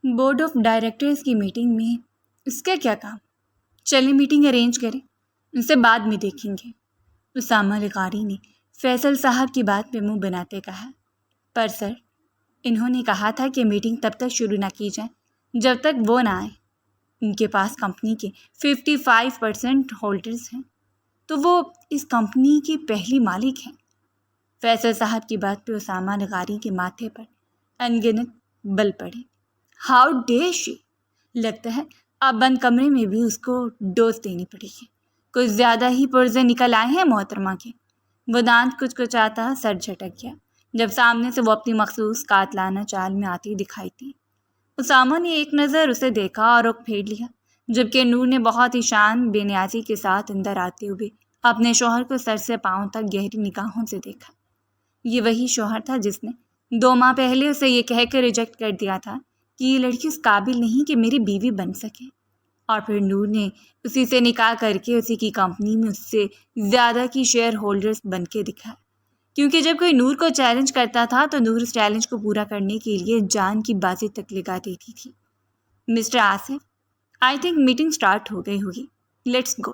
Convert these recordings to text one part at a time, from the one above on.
Board of directors کی meeting میں اس کا کیا کام؟ چلیں میٹنگ ارینج کریں، ان سے بعد میں دیکھیں گے۔ اسامہ لغاری نے فیصل صاحب کی بات پہ منہ بناتے کہا، پر سر انہوں نے کہا تھا کہ میٹنگ تب تک شروع نہ کی جائے جب تک وہ نہ آئے۔ ان کے پاس کمپنی کے 55% ہولڈرز ہیں، تو وہ اس کمپنی کی پہلی مالک ہیں۔ فیصل صاحب کی بات پہ اسامہ لغاری کے ماتھے پر انگنت بل پڑے۔ ہاؤ ڈیئر شی! لگتا ہے اب بند کمرے میں بھی اس کو ڈوز دینی پڑے گی۔ کچھ زیادہ ہی پرزے نکل آئے ہیں محترمہ کے۔ وہ دانت کچکچاتا سر جھٹک گیا جب سامنے سے وہ اپنی مخصوص قاتلانہ چال میں آتی دکھائی تھی۔ اسامہ نے ایک نظر اسے دیکھا اور رخ پھیر لیا، جبکہ نور نے بہت ہی شان بے نیازی کے ساتھ اندر آتے ہوئے اپنے شوہر کو سر سے پاؤں تک گہری نگاہوں سے دیکھا۔ یہ وہی شوہر تھا جس نے 2 ماہ پہلے اسے یہ کہہ کے ریجیکٹ کر دیا تھا کہ یہ لڑکی اس قابل نہیں کہ میری بیوی بن سکے، اور پھر نور نے اسی سے نکاح کر کے اسی کی کمپنی میں اس سے زیادہ کی شیئر ہولڈرز بن کے دکھایا، کیونکہ جب کوئی نور کو چیلنج کرتا تھا تو نور اس چیلنج کو پورا کرنے کے لیے جان کی بازی تک لگا دیتی تھی۔ Mister Asif, I think meeting start ہو گئی ہوگی، لیٹس گو۔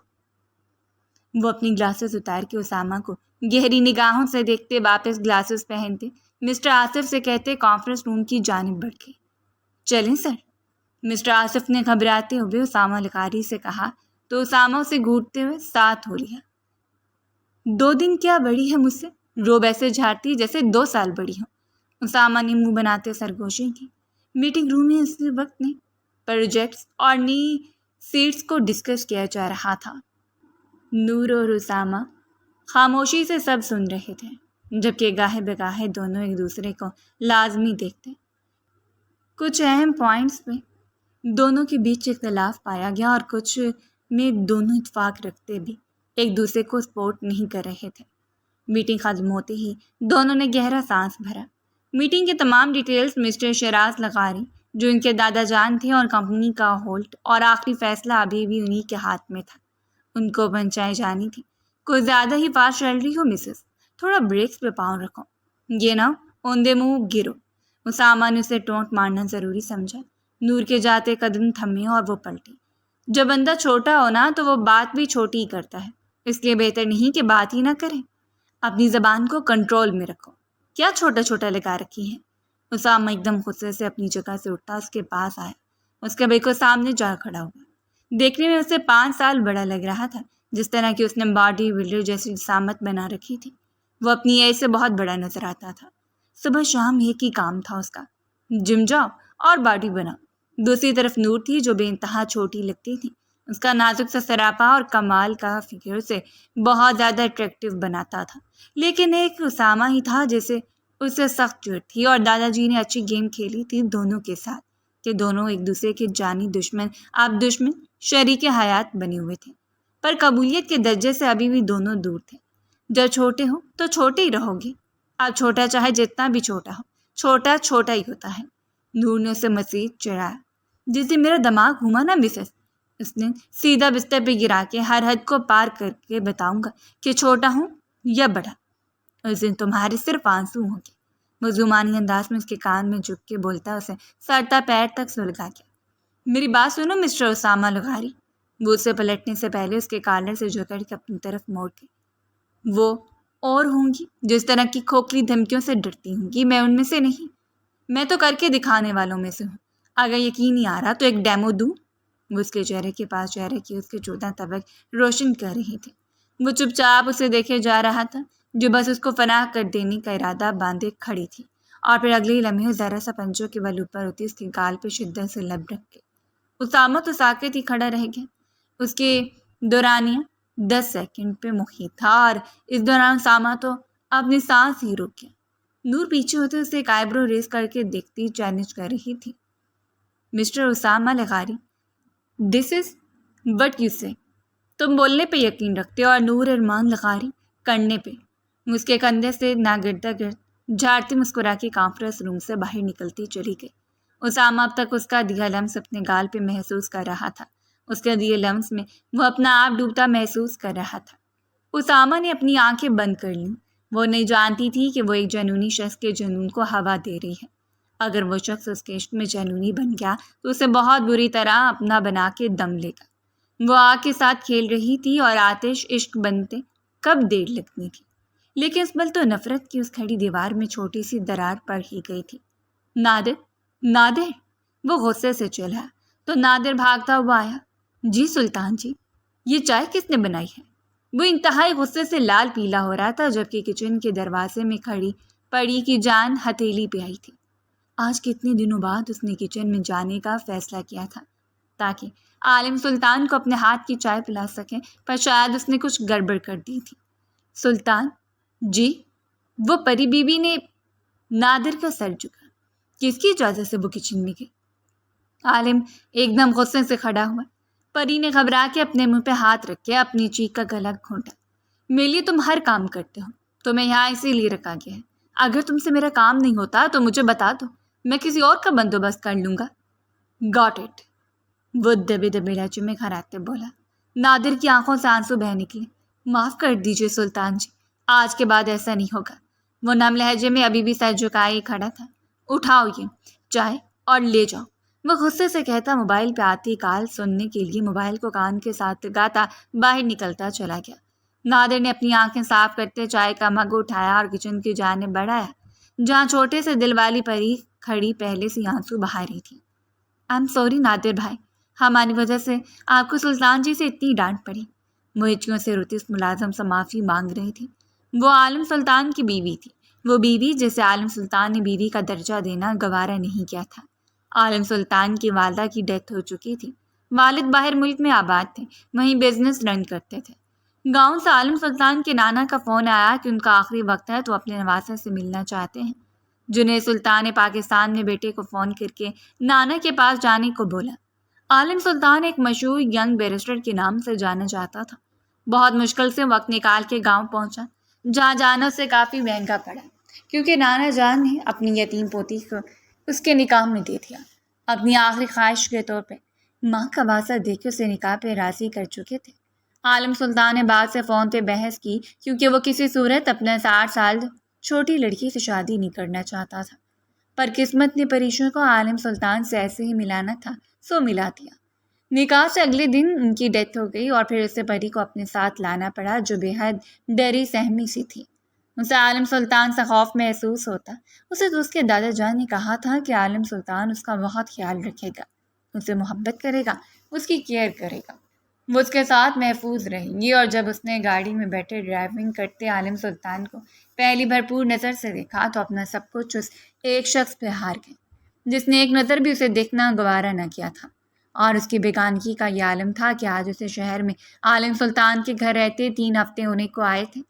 وہ اپنی گلاسز اتار کے اسامہ کو گہری نگاہوں سے دیکھتے واپس گلاسز پہنتے مسٹر آصف سے کہتے کانفرنس روم کی جانب بڑھ گئے۔ چلیں سر، مسٹر آصف نے گھبراتے ہوئے اسامہ لغاری سے کہا تو اسامہ اسے گھورتے ہوئے ساتھ ہو لیا۔ 2 دن کیا بڑی ہے مجھ سے؟ روب ایسے جھاڑتی جیسے 2 سال بڑی ہوں۔ اسامہ نے منہ بناتے سرگوشی کی۔ میٹنگ روم میں اس وقت نہیں، پروجیکٹس اور نئی سیٹس کو ڈسکس کیا جا رہا تھا۔ نور اور اسامہ خاموشی سے سب سن رہے تھے، جبکہ گاہے بگاہے دونوں ایک دوسرے کو لازمی دیکھتے۔ کچھ اہم پوائنٹس پہ دونوں کے بیچ اختلاف پایا گیا اور کچھ میں دونوں اتفاق رکھتے بھی ایک دوسرے کو سپورٹ نہیں کر رہے تھے۔ میٹنگ ختم ہوتے ہی دونوں نے گہرا سانس بھرا۔ میٹنگ کے تمام ڈیٹیلز مسٹر شیراز لغاری، جو ان کے دادا جان تھے، اور کمپنی کا ہولڈ اور آخری فیصلہ ابھی بھی انہی کے ہاتھ میں تھا، ان کو پہنچائی جانی تھی۔ کوئی زیادہ ہی فاسٹ چل رہی ہو مسز، تھوڑا بریکس پہ پاؤں رکھو، یہ نہ اوندے منہ گرو۔ اسامہ نے اسے ٹونٹ مارنا ضروری سمجھا۔ نور کے جاتے قدم تھمے اور وہ پلٹی۔ جب بندہ چھوٹا ہو نا تو وہ بات بھی چھوٹی ہی کرتا ہے، اس لیے بہتر نہیں کہ بات ہی نہ کریں۔ اپنی زبان کو کنٹرول میں رکھو۔ کیا چھوٹا چھوٹا لگا رکھی ہے؟ اسامہ ایک دم غصے سے اپنی جگہ سے اٹھا اس کے پاس آیا، اس کے بالکل سامنے جا کھڑا ہوا۔ دیکھنے میں اسے 5 سال بڑا لگ رہا تھا، جس طرح کی اس نے باڈی بلڈر جیسی جسامت بنا رکھی تھی۔ وہ اپنی ایج سے بہت بڑا نظر آتا تھا۔ صبح شام ایک ہی کام تھا اس کا، جم جاؤ اور باڈی بناؤ۔ دوسری طرف نور تھی جو بے انتہا چھوٹی لگتی تھی۔ اس کا نازک سا سراپا اور کمال کا فگر اسے بہت زیادہ اٹریکٹیو بناتا تھا، لیکن ایک اسامہ ہی تھا جسے اس سے سخت چڑ تھی، اور دادا جی نے اچھی گیم کھیلی تھی دونوں کے ساتھ کہ دونوں ایک دوسرے کے جانی دشمن، آپ دشمن، شریک حیات بنے ہوئے تھے، پر قبولیت کے درجے سے ابھی بھی دونوں دور تھے۔ جب چھوٹے ہو تو چھوٹے ہی رہو گے، آپ چھوٹا چاہے جتنا بھی چھوٹا ہو، چھوٹا چھوٹا ہی ہوتا ہے۔ نور نے اسے مزید چڑھایا۔ جس دن میرا دماغ گھوما نا مسز، اس نے سیدھا بستر پہ گرا کے ہر حد کو پار کر کے بتاؤں گا کہ چھوٹا ہوں یا بڑا، اس دن تمہارے صرف آنسو ہوں گے۔ وہ زمانی انداز میں اس کے کان میں جھک کے بولتا اسے سر تا پیر تک سلگا گیا۔ میری بات سنو مسٹر اسامہ لغاری۔ وہ اسے پلٹنے سے پہلے اس کے کالر سے جکڑ کے اپنی طرف موڑ گئی۔ وہ اور ہوں گی جس طرح کی کھوکھلی دھمکیوں سے ڈرتی ہوں گی، میں ان میں سے نہیں، میں تو کر کے دکھانے والوں میں سے ہوں۔ اگر یقین نہیں آ رہا تو ایک ڈیمو دوں؟ وہ اس کے چہرے کے پاس چہرے کی اس کے چوتھا طبق روشن کر رہی تھی۔ وہ چپ چاپ اسے دیکھے جا رہا تھا، جو بس اس کو فنا کر دینے کا ارادہ باندھے کھڑی تھی، اور پھر اگلے لمحے ذرا سا پنجوں کے بل اوپر ہوتی اس کے گال پہ شدت سے لب رکھ کے اسامہ تو ساکت ہی کھڑا رہ گیا۔ اس کے دورانیہ 10 سیکنڈ پہ محیط تھا، اور اس دوران اسامہ تو اپنی سانس ہی روک گیا۔ نور پیچھے ہوتے اسے ایک آئیبرو ریز کر کے دیکھتی چیلنج کر رہی تھی۔ مسٹر اسامہ لغاری، this is what you say, تم بولنے پہ یقین رکھتے ہو، اور نور ارمان لغاری کرنے پہ۔ اس کے کندھے سے ناگردہ گرد جھاڑتی مسکرا کے کانفرنس روم سے باہر نکلتی چلی گئی۔ اسامہ اب تک اس کا دیا لمس اپنے گال پہ محسوس کر رہا تھا، اس کے دیے لمس میں وہ اپنا آپ ڈوبتا محسوس کر رہا تھا۔ اسامہ نے اپنی آنکھیں بند کر لیں۔ وہ نہیں جانتی تھی کہ وہ ایک جنونی شخص کے جنون کو ہوا دے رہی ہے۔ اگر وہ شخص اس کے عشق میں جنونی بن گیا تو اسے بہت بری طرح اپنا بنا کے دم لے گا۔ وہ آگ کے ساتھ کھیل رہی تھی اور آتش عشق بنتے کب دیر لگنی تھی، لیکن اس پل تو نفرت کی اس کھڑی دیوار میں چھوٹی سی درار پڑ ہی گئی تھی۔ نادر، نادر! وہ غصے سے چلا تو نادر بھاگتا ہوا آیا۔ جی سلطان جی، یہ چائے کس نے بنائی ہے؟ وہ انتہائی غصے سے لال پیلا ہو رہا تھا، جبکہ کچن کے دروازے میں کھڑی پڑی کی جان ہتھیلی پہ آئی تھی۔ آج کتنے دنوں بعد اس نے کچن میں جانے کا فیصلہ کیا تھا تاکہ عالم سلطان کو اپنے ہاتھ کی چائے پلا سکے، پر شاید اس نے کچھ گڑبڑ کر دی تھی۔ سلطان جی، وہ پری بی بی نے… نادر کا سر جھکا۔ کس کی اجازت سے وہ کچن میں گئی؟ عالم ایک دم غصے سے کھڑا ہوا۔ پری نے گھبرا کے اپنے منہ پہ ہاتھ رکھ کے اپنی چیخ کا گلا گھونٹا۔ میرے لیے تم ہر کام کرتے ہو، تمہیں یہاں اسی لیے رکھا گیا ہے۔ اگر تم سے میرا کام نہیں ہوتا تو مجھے بتا دو، میں کسی اور کا بندوبست کر لوں گا۔ گاٹ اٹ، وہ دبے دبے لہجے میں کھراتے بولا۔ نادر کی آنکھوں سے آنسو بہہ نکلے۔ معاف کر دیجیے سلطان جی، آج کے بعد ایسا نہیں ہوگا۔ وہ نم لہجے میں ابھی بھی سر جھکائے کھڑا تھا۔ اٹھاؤ یہ چائے اور لے جاؤ، وہ غصے سے کہتا موبائل پہ آتی کال سننے کے لیے موبائل کو کان کے ساتھ گاتا باہر نکلتا چلا گیا۔ نادر نے اپنی آنکھیں صاف کرتے چائے کا مگ اٹھایا اور کچن کی جانب بڑھایا، جہاں چھوٹے سے دل والی پری کھڑی پہلے سے آنسو بہا رہی تھی۔ آئی ایم سوری نادر بھائی، ہماری وجہ سے آپ کو سلطان جی سے اتنی ڈانٹ پڑی۔ وہ ہچکیوں سے روتی اس ملازم سے معافی مانگ رہی تھی۔ وہ عالم سلطان کی بیوی تھی، وہ بیوی جسے عالم سلطان نے بیوی کا درجہ دینا گوارا نہیں کیا تھا۔ عالم سلطان کی والدہ کی ڈیتھ ہو چکی تھی۔ والد باہر ملک میں آباد تھے، وہیں بزنس رن کرتے تھے۔ گاؤں سے عالم سلطان کے نانا کا فون آیا کہ ان کا آخری وقت ہے تو اپنے نواسے سے ملنا چاہتے ہیں۔ جنید سلطان نے پاکستان میں بیٹے کو فون کر کے نانا کے پاس جانے کو بولا۔ عالم سلطان ایک مشہور ینگ بیرسٹر کے نام سے جانا جاتا تھا۔ بہت مشکل سے وقت نکال کے گاؤں پہنچا، جہاں جانا اسے کافی مہنگا پڑا، کیونکہ نانا جان نے اپنی یتیم پوتی کو اس کے نکاح میں دے دیا۔ اپنی آخری خواہش کے طور پہ ماں کا واسطہ دے کے اسے نکاح پہ راضی کر چکے تھے۔ عالم سلطان نے بعد سے فون پہ بحث کی، کیونکہ وہ کسی صورت اپنے 60 سال چھوٹی لڑکی سے شادی نہیں کرنا چاہتا تھا، پر قسمت نے پریشوں کو عالم سلطان سے ایسے ہی ملانا تھا سو ملا دیا۔ نکاح سے اگلے دن ان کی ڈیتھ ہو گئی اور پھر اسے پری کو اپنے ساتھ لانا پڑا، جو بے حد ڈری سہمی سی تھی۔ اسے عالم سلطان سے خوف محسوس ہوتا۔ اسے تو اس کے دادا جان نے کہا تھا کہ عالم سلطان اس کا بہت خیال رکھے گا، اسے محبت کرے گا، اس کی کیئر کرے گا، وہ اس کے ساتھ محفوظ رہیں گی۔ اور جب اس نے گاڑی میں بیٹھے ڈرائیونگ کرتے عالم سلطان کو پہلی بھرپور نظر سے دیکھا تو اپنا سب کچھ اس ایک شخص پہ ہار گئے، جس نے ایک نظر بھی اسے دیکھنا گوارا نہ کیا تھا۔ اور اس کی بیگانگی کا یہ عالم تھا کہ آج اسے شہر میں عالم سلطان کے گھر رہتے 3 ہفتے ہونے کو آئے تھے۔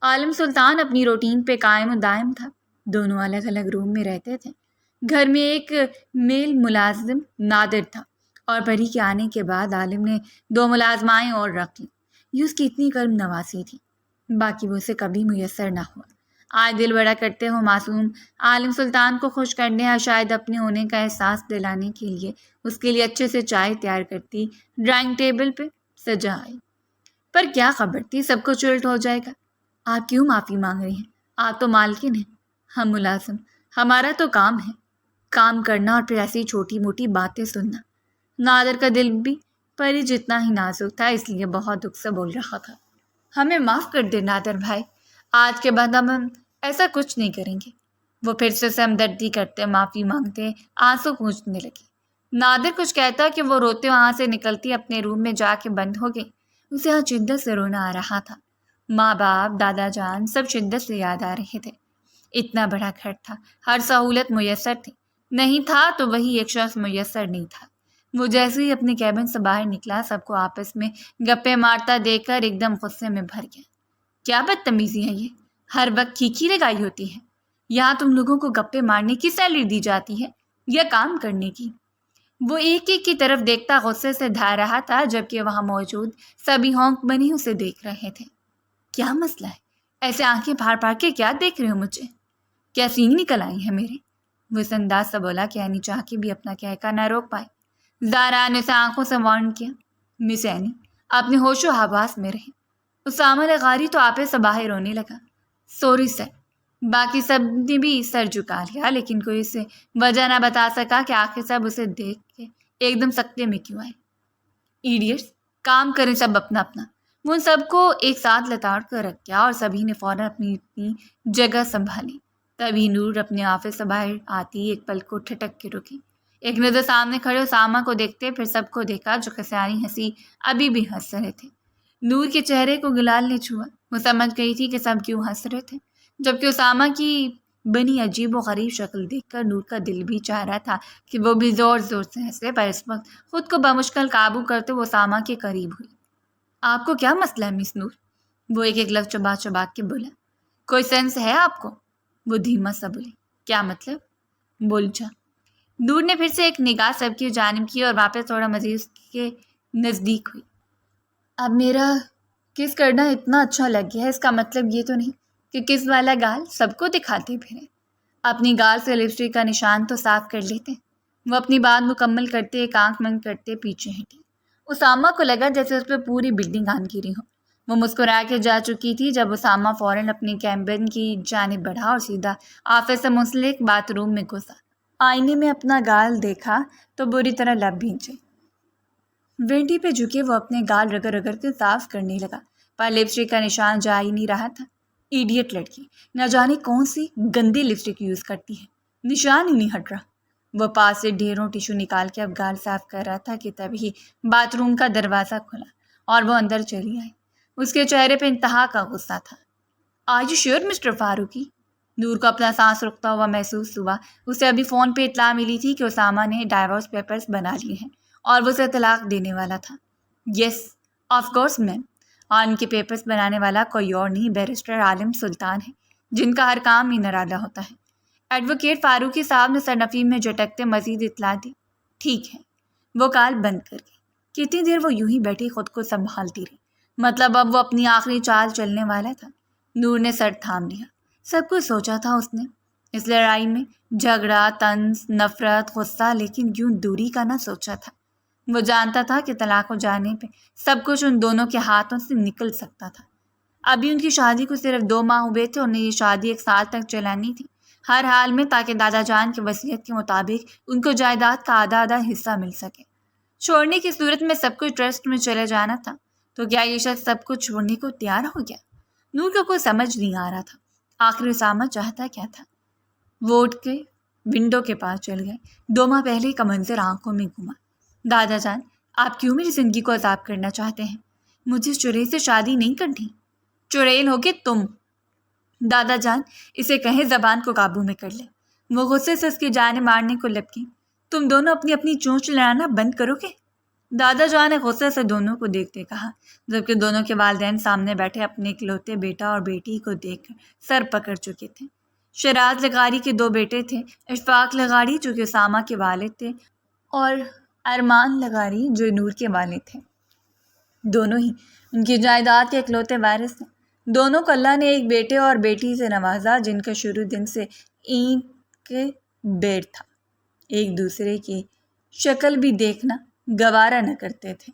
عالم سلطان اپنی روٹین پہ قائم و دائم تھا، دونوں الگ الگ روم میں رہتے تھے۔ گھر میں ایک میل ملازم نادر تھا، اور پری کے آنے کے بعد عالم نے 2 ملازمائیں اور رکھ لیں۔ یہ اس کی اتنی کرم نوازی تھی، باقی وہ اسے کبھی میسر نہ ہوا۔ آج دل بڑا کرتے ہو معصوم عالم سلطان کو خوش کرنے یا شاید اپنے ہونے کا احساس دلانے کے لیے اس کے لیے اچھے سے چائے تیار کرتی، ڈرائنگ ٹیبل پہ سجا آئی۔ پر کیا خبر تھی سب کچھ الٹ ہو جائے گا۔ آپ کیوں معافی مانگ رہی ہیں؟ آپ تو مالکن ہیں، ہم ملازم، ہمارا تو کام ہے کام کرنا اور پھر ایسی چھوٹی موٹی باتیں سننا۔ نادر کا دل بھی پری جتنا ہی نازک تھا، اس لیے بہت دکھ سے بول رہا تھا۔ ہمیں معاف کر دے نادر بھائی، آج کے بعد ہم ایسا کچھ نہیں کریں گے۔ وہ پھر سے ہمدردی کرتے معافی مانگتے آنسو پوچھنے لگے۔ نادر کچھ کہتا کہ وہ روتے وہاں سے نکلتی اپنے روم میں جا کے بند ہو گئی۔ اسے ہاں شدت سے رونا آ رہا تھا۔ ماں باپ، دادا جان سب شدت سے یاد آ رہے تھے۔ اتنا بڑا گھر تھا، ہر سہولت میسر تھی، نہیں تھا تو وہی ایک شخص میسر نہیں تھا۔ وہ جیسے ہی اپنے کیبن سے باہر نکلا سب کو آپس میں گپے مارتا دیکھ کر ایک دم غصے میں بھر گیا۔ کیا بدتمیزی ہے یہ، ہر وقت کھیکی لگائی ہوتی ہے۔ یہاں تم لوگوں کو گپے مارنے کی سیلری دی جاتی ہے یا کام کرنے کی؟ وہ ایک ایک کی طرف دیکھتا غصے سے دھا رہا تھا، جبکہ وہاں موجود سبھی ہونک بنی اسے دیکھ رہے تھے۔ کیا مسئلہ ہے؟ ایسے آنکھیں پھاڑ پھاڑ کے کیا دیکھ رہے ہو مجھے؟ کیا سینگ نکل آئی ہیں میرے؟ وہ اس انداز سے بولا کہ اینی چاہ کے بھی اپنا کہکا نہ روک پائے۔ زارا نے اسے آنکھوں سے وارن کیا۔ مس اینی، اپنے ہوش و حواس میں رہیں۔ اسامہ غاری تو آپے سے باہر رونے لگا۔ سوری سر، باقی سب نے بھی سر جھکا لیا، لیکن کوئی اسے وجہ نہ بتا سکا کہ آخر سب اسے دیکھ کے ایک دم سکتے میں کیوں آئے۔ ایڈیٹس، کام کریں سب اپنا اپنا۔ وہ ان سب کو ایک ساتھ لتاڑ کر رکھ گیا اور سبھی نے فوراً اپنی اپنی جگہ سنبھالی۔ تبھی نور اپنے آفس سے باہر آتی ایک پل کو ٹھٹک کے رکی۔ ایک نظر سامنے کھڑے اسامہ کو دیکھتے پھر سب کو دیکھا جو کسانی ہنسی ابھی بھی ہنس رہے تھے۔ نور کے چہرے کو گلال نے چھوا۔ وہ سمجھ گئی تھی کہ سب کیوں ہنس رہے تھے، جبکہ اسامہ کی بنی عجیب و غریب شکل دیکھ کر نور کا دل بھی چاہ رہا تھا کہ وہ بھی زور زور سے ہنسے، پر اس وقت خود کو بمشکل قابو کرتے وہ اسامہ کے قریب ہوئی۔ آپ کو کیا مسئلہ ہے مس نور؟ وہ ایک ایک لفظ چبا چبا کے بولا۔ کوئی سینس ہے آپ کو؟ وہ دھیما سا بولی۔ کیا مطلب؟ بول جا۔ نور نے پھر سے ایک نگاہ سب کی جانب کی اور واپس تھوڑا مزید اس کے نزدیک ہوئی۔ اب میرا کس کرنا اتنا اچھا لگ گیا ہے، اس کا مطلب یہ تو نہیں کہ کس والا گال سب کو دکھاتے پھریں۔ اپنی گال سے لپسٹک کا نشان تو صاف کر لیتے۔ وہ اپنی بات مکمل کرتے ایک آنکھ بند کرتے پیچھے ہٹی۔ اسامہ کو لگا جیسے اس پہ پوری بلڈنگ آن گری ہو۔ وہ مسکرا کے جا چکی تھی جب اسامہ فوراً اپنی کیبن کی جانب بڑھا اور سیدھا آفس سے منسلک باتھ روم میں گھسا۔ آئینے میں اپنا گال دیکھا تو بری طرح لب بھینچے۔ وینٹی پہ جھکے وہ اپنے گال رگڑ رگڑ کے صاف کرنے لگا، پر لپسٹک کا نشان جا ہی نہیں رہا تھا۔ ایڈیٹ لڑکی، نہ جانے کون سی گندی لپسٹک یوز کرتی ہے، نشان ہی نہیں ہٹ رہا۔ وہ پاس سے ڈھیروں ٹیشو نکال کے اب گال صاف کر رہا تھا کہ تبھی باتھ روم کا دروازہ کھلا اور وہ اندر چلی آئی۔ اس کے چہرے پہ انتہا کا غصہ تھا۔ Are you sure mister Farooqui? Noor کو اپنا سانس رکتا ہوا محسوس ہوا۔ اسے ابھی فون پہ اطلاع ملی تھی کہ اسامہ نے ڈائیورس پیپرز بنا لیے ہیں اور وہ اسے طلاق دینے والا تھا۔ یس آف کورس میم، اور ان کے پیپرز بنانے والا کوئی اور نہیں بیرسٹر عالم سلطان ہے، جن کا ہر کام ہی نرالہ ہوتا ہے۔ ایڈوکیٹ فاروقی صاحب نے سرنفی میں جھٹکتے مزید اطلاع دی۔ ٹھیک ہے۔ وہ کال بند کر گئی۔ کتنی دیر وہ یوں ہی بیٹھی خود کو سنبھالتی رہی، مطلب اب وہ اپنی آخری چال چلنے والا تھا۔ نور نے سر تھام لیا۔ سب کچھ سوچا تھا اس نے، اس لڑائی میں جھگڑا، طنز، نفرت، غصہ، لیکن یوں دوری کا نہ سوچا تھا۔ وہ جانتا تھا کہ طلاق ہو جانے پہ سب کچھ ان دونوں کے ہاتھوں سے نکل سکتا تھا۔ ابھی ان کی شادی کو صرف 2 ماہ ہوئے تھے، انہیں یہ شادی 1 سال تک چلانی تھی، ہر حال میں، تاکہ دادا جان کی وصیت کے مطابق ان کو جائیداد کا آدھا آدھا حصہ مل سکے۔ چھوڑنے کی صورت میں سب کچھ ٹرسٹ میں چلے جانا تھا، تو کیا یہ شخص سب کچھ چھوڑنے کو تیار ہو گیا؟ نور کو کوئی سمجھ نہیں آ رہا تھا، آخر اسامہ چاہتا کیا تھا۔ وہ اٹھ کے ونڈو کے پاس چل گئے۔ 2 ماہ پہلے کا منظر آنکھوں میں گھما۔ دادا جان، آپ کیوں میری زندگی کو عذاب کرنا چاہتے ہیں؟ مجھے اس چڑیل سے شادی نہیں کرنی۔ چڑیل ہوگے تم۔ دادا جان، اسے کہیں زبان کو قابو میں کر لے۔ وہ غصے سے اس کی جانیں مارنے کو لپکی۔ تم دونوں اپنی اپنی چونچ لڑانا بند کرو گے؟ دادا جان نے غصے سے دونوں کو دیکھتے کہا، جبکہ دونوں کے والدین سامنے بیٹھے اپنے اکلوتے بیٹا اور بیٹی کو دیکھ کر سر پکڑ چکے تھے۔ شراز لغاری کے 2 بیٹے تھے، اشفاق لغاری جو کہ اسامہ کے والد تھے اور ارمان لغاری جو نور کے والد تھے۔ دونوں ہی ان کی جائیداد کے اکلوتے وارث تھے۔ دونوں کو اللہ نے ایک بیٹے اور بیٹی سے نوازا جن کا شروع دن سے اینٹ کے بیر تھا، ایک دوسرے کی شکل بھی دیکھنا گوارا نہ کرتے تھے۔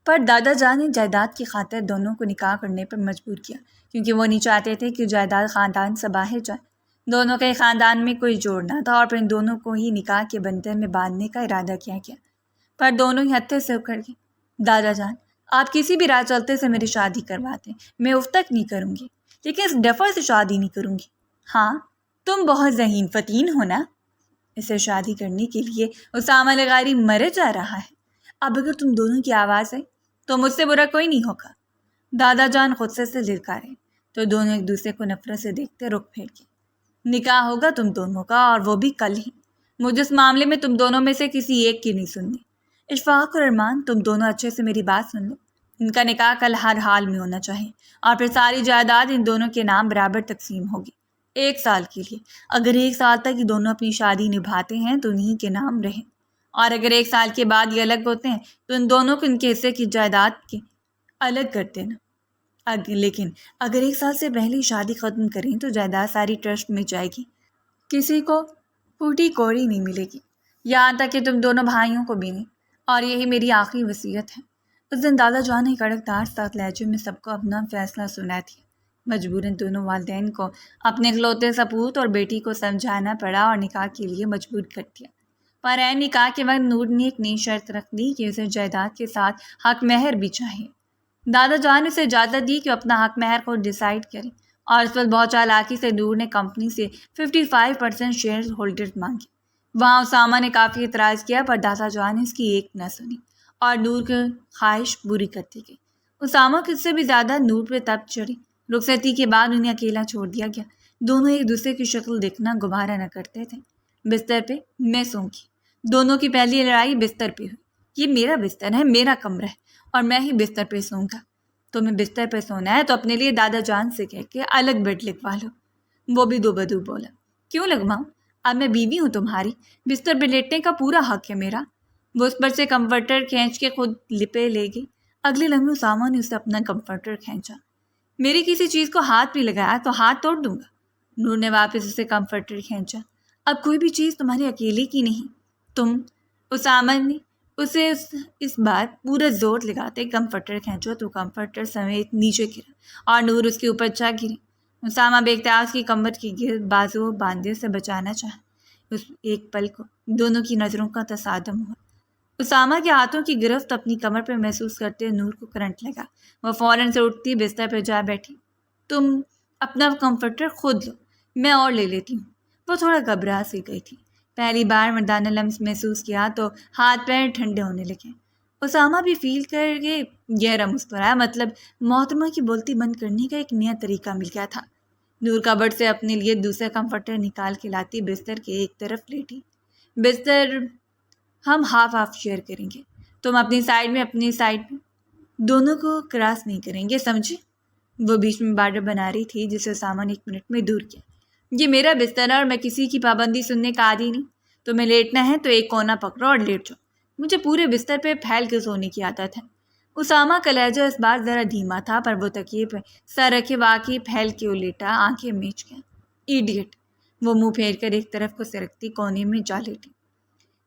پر دادا جان نے جائیداد کی خاطر دونوں کو نکاح کرنے پر مجبور کیا، کیونکہ وہ نہیں چاہتے تھے کہ جائیداد خاندان سے باہر جائے۔ دونوں کے خاندان میں کوئی جوڑ نہ تھا اور پھر ان دونوں کو ہی نکاح کے بندھن میں باندھنے کا ارادہ کیا گیا، پر دونوں ہی ہتھے سے اکھڑ گئے۔ دادا جان، آپ کسی بھی راہ چلتے سے میری شادی کرواتے، میں اف تک نہیں کروں گی، لیکن اس ڈفر سے شادی نہیں کروں گی۔ ہاں، تم بہت ذہین فتین ہو نا؟ اسے شادی کرنے کے لیے اسامہ لغاری مرے جا رہا ہے۔ اب اگر تم دونوں کی آواز ہے تو مجھ سے برا کوئی نہیں ہوگا۔ دادا جان غصے سے للکارے تو دونوں ایک دوسرے کو نفرت سے دیکھتے رخ پھیر کے۔ نکاح ہوگا تم دونوں کا، اور وہ بھی کل ہی۔ مجھے اس معاملے میں تم دونوں میں سے کسی ایک کی نہیں سننی۔ اشفاق اور ارمان، تم دونوں اچھے سے میری بات سن لو۔ ان کا نکاح کل ہر حال میں ہونا چاہیے، اور پھر ساری جائیداد ان دونوں کے نام برابر تقسیم ہوگی 1 سال کے لیے۔ اگر 1 سال تک یہ دونوں اپنی شادی نبھاتے ہیں تو انہیں کے نام رہیں، اور اگر 1 سال کے بعد یہ الگ ہوتے ہیں تو ان دونوں کو ان کے حصے کی جائیداد کے الگ کر دینا۔ لیکن اگر 1 سال سے پہلے شادی ختم کریں تو جائیداد ساری ٹرسٹ میں جائے گی، کسی کو پھوٹی کوڑی نہیں ملے گی، یہاں تک کہ تم دونوں بھائیوں کو بھی نہیں، اور یہی میری آخری وصیت ہے۔ اس دن دادا جان نے کڑک دار سخت لہجے میں سب کو اپنا فیصلہ سنا دیا۔ مجبوراً دونوں والدین کو اپنے اکلوتے سپوت اور بیٹی کو سمجھانا پڑا اور نکاح کے لیے مجبور کر دیا۔ پر عین نکاح کے وقت نور نے ایک نئی شرط رکھ دی کہ اسے جائیداد کے ساتھ حق مہر بھی چاہیے۔ دادا جان نے اسے اجازت دی کہ اپنا حق مہر کو ڈیسائیڈ کرے، اور اس وقت بہت چالاکی سے نور نے کمپنی سے 55% شیئر ہولڈر مانگے۔ وہاں اسامہ نے کافی اعتراض کیا، پر دادا جان نے اس کی ایک نہ سنی اور نور کی خواہش پوری کرتی گئی۔ اسامہ کو اس سے بھی زیادہ نور پہ تب چڑھی۔ رخصتی کے بعد انہیں اکیلا چھوڑ دیا گیا۔ دونوں ایک دوسرے کی شکل دیکھنا گوارا نہ کرتے تھے۔ بستر پہ میں سوں گی۔ دونوں کی پہلی لڑائی بستر پہ ہوئی۔ یہ میرا بستر ہے، میرا کمرہ ہے، اور میں ہی بستر پہ سوں گا۔ تمہیں بستر پہ سونا ہے تو اپنے لیے دادا جان سے کہہ کے الگ بیڈ لگوا لو۔ وہ بھی دو بدو بولا، کیوں لگواؤں؟ اب میں بیوی ہوں تمہاری، بستر پہ لیٹنے کا پورا حق ہے میرا۔ وہ اس پر سے کمفرٹر کھینچ کے خود لپے لے گئی۔ اگلے لمحے اسامہ نے اسے اپنا کمفرٹر کھینچا۔ میری کسی چیز کو ہاتھ بھی لگایا تو ہاتھ توڑ دوں گا۔ نور نے واپس اسے کمفرٹر کھینچا۔ اب کوئی بھی چیز تمہارے اکیلے کی نہیں، تم۔ اسامہ نے اسے اس بار پورا زور لگاتے کمفرٹر کھینچو تو کمفرٹر سمیت نیچے گرا اور نور اس کے اوپر جا گری۔ اسامہ بے اختیار اس کی کمر کی گرد بازو باندھے سے بچانا چاہا۔ اس ایک پل کو دونوں کی نظروں کا تصادم ہوا۔ اسامہ کے ہاتھوں کی گرفت اپنی کمر پہ محسوس کرتے نور کو کرنٹ لگا۔ وہ فوراً سے اٹھتی بستر پہ جا بیٹھی۔ تم اپنا کمفرٹر خود لو، میں اور لے لیتی ہوں۔ وہ تھوڑا گھبرا سی گئی تھی۔ پہلی بار مردانہ لمس محسوس کیا تو ہاتھ پیر ٹھنڈے ہونے لگے۔ اسامہ بھی فیل کر کے گہرا مسکرایا، مطلب محترمہ کی بولتی بند کرنے کا ایک نیا طریقہ مل گیا تھا۔ نور کبرڈ سے اپنے لیے دوسرا کمفرٹر نکال کے لاتی بستر کے ایک طرف لیٹی۔ بستر ہم ہاف ہاف شیئر کریں گے، تم اپنی سائڈ میں اپنی سائڈ میں، دونوں کو کراس نہیں کریں گے، سمجھے؟ وہ بیچ میں بارڈر بنا رہی تھی جسے اسامہ نے 1 منٹ میں دور کیا۔ یہ میرا بستر ہے اور میں کسی کی پابندی سننے کا عادی نہیں۔ تمہیں لیٹنا ہے تو ایک کونا پکڑو اور لیٹ جاؤ، مجھے پورے بستر پہ پھیل کے سونے کی عادت ہے۔ اسامہ کا لہجہ اس بار ذرا دھیما تھا، پر وہ تکیے پہ سر رکھے واقعی پھیل کے لیٹا، آنکھیں میچ گیا۔ ایڈیٹ! وہ منہ پھیر کر ایک طرف کو سرکتی کونے میں جا لیٹی۔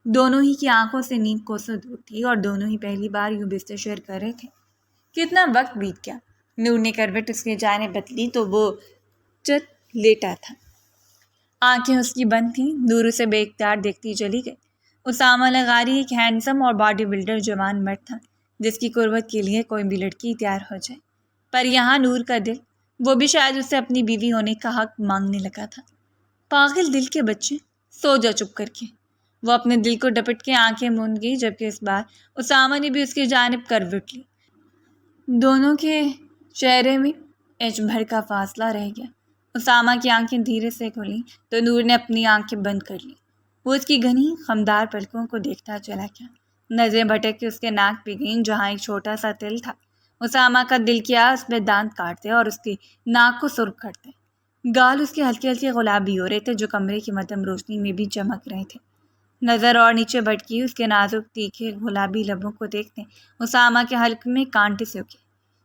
دونوں ہی کی آنکھوں سے نیند کوسوں دور تھی اور دونوں ہی پہلی بار یوں بستر شیئر کر رہے تھے۔ کتنا وقت بیت گیا۔ نور نے کروٹ اس کی جانب بدلی تو وہ چت لیٹا تھا، آنکھیں اس کی بند تھیں۔ نور اسے بے اختیار دیکھتی چلی گئی۔ اسامہ لغاری ایک ہینڈسم اور باڈی بلڈر جوان مرد تھا جس کی قربت کے لیے کوئی بھی لڑکی تیار ہو جائے، پر یہاں نور کا دل، وہ بھی شاید اس سے اپنی بیوی ہونے کا حق مانگنے لگا تھا۔ پاگل دل کے بچے، سو جا چپ کر کے۔ وہ اپنے دل کو ڈپٹ کے آنکھیں موند گئی، جبکہ اس بار اسامہ نے بھی اس کی جانب کروٹ لی۔ دونوں کے چہرے میں انچ بھر کا فاصلہ رہ گیا۔ اسامہ کی آنکھیں دھیرے سے کھلیں تو نور نے اپنی آنکھیں بند کر لیں۔ وہ اس کی گھنی خمدار پلکوں کو دیکھتا چلا گیا۔ نظریں بھٹک کے اس کے ناک پہ گئیں جہاں ایک چھوٹا سا تل تھا۔ اسامہ کا دل کیا اس پہ دانت کاٹتے اور اس کی ناک کو سرخ کرتے۔ گال اس کے ہلکے ہلکے گلابی ہو رہے تھے جو کمرے کی مدھم روشنی میں بھی چمک رہے تھے۔ نظر اور نیچے بھٹکی اس کے نازک تیکھے گلابی لبوں کو دیکھتے اسامہ کے حلق میں کانٹے سے اٹھے۔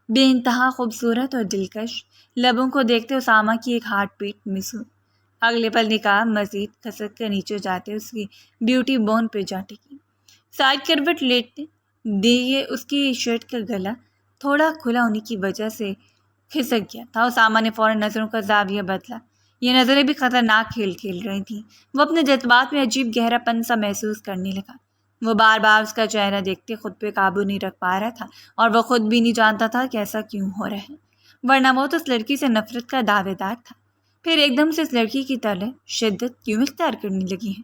بے انتہا خوبصورت اور دلکش لبوں کو دیکھتے اسامہ کی ایک ہارٹ بیٹ مس ہوئی۔ اگلے پل نکاح مزید کھسک کر نیچے جاتے اس کی بیوٹی بون پہ جا ٹکی۔ سائڈ کروٹ لیٹتے دیے اس کی شرٹ کا گلا تھوڑا کھلا ہونے کی وجہ سے کھسک گیا تھا۔ اسامہ نے فوراً نظروں کا زاویہ بدلا۔ یہ نظریں بھی خطرناک کھیل کھیل رہی تھیں۔ وہ اپنے جذبات میں عجیب گہرا پن سا محسوس کرنے لگا۔ وہ بار بار اس کا چہرہ دیکھتے خود پہ قابو نہیں رکھ پا رہا تھا اور وہ خود بھی نہیں جانتا تھا کہ ایسا کیوں ہو رہا ہے، ورنہ وہ تو اس لڑکی سے نفرت کا دعوے دار تھا، پھر ایک دم سے اس لڑکی کی طرح شدت کیوں اختیار کرنے لگی ہے۔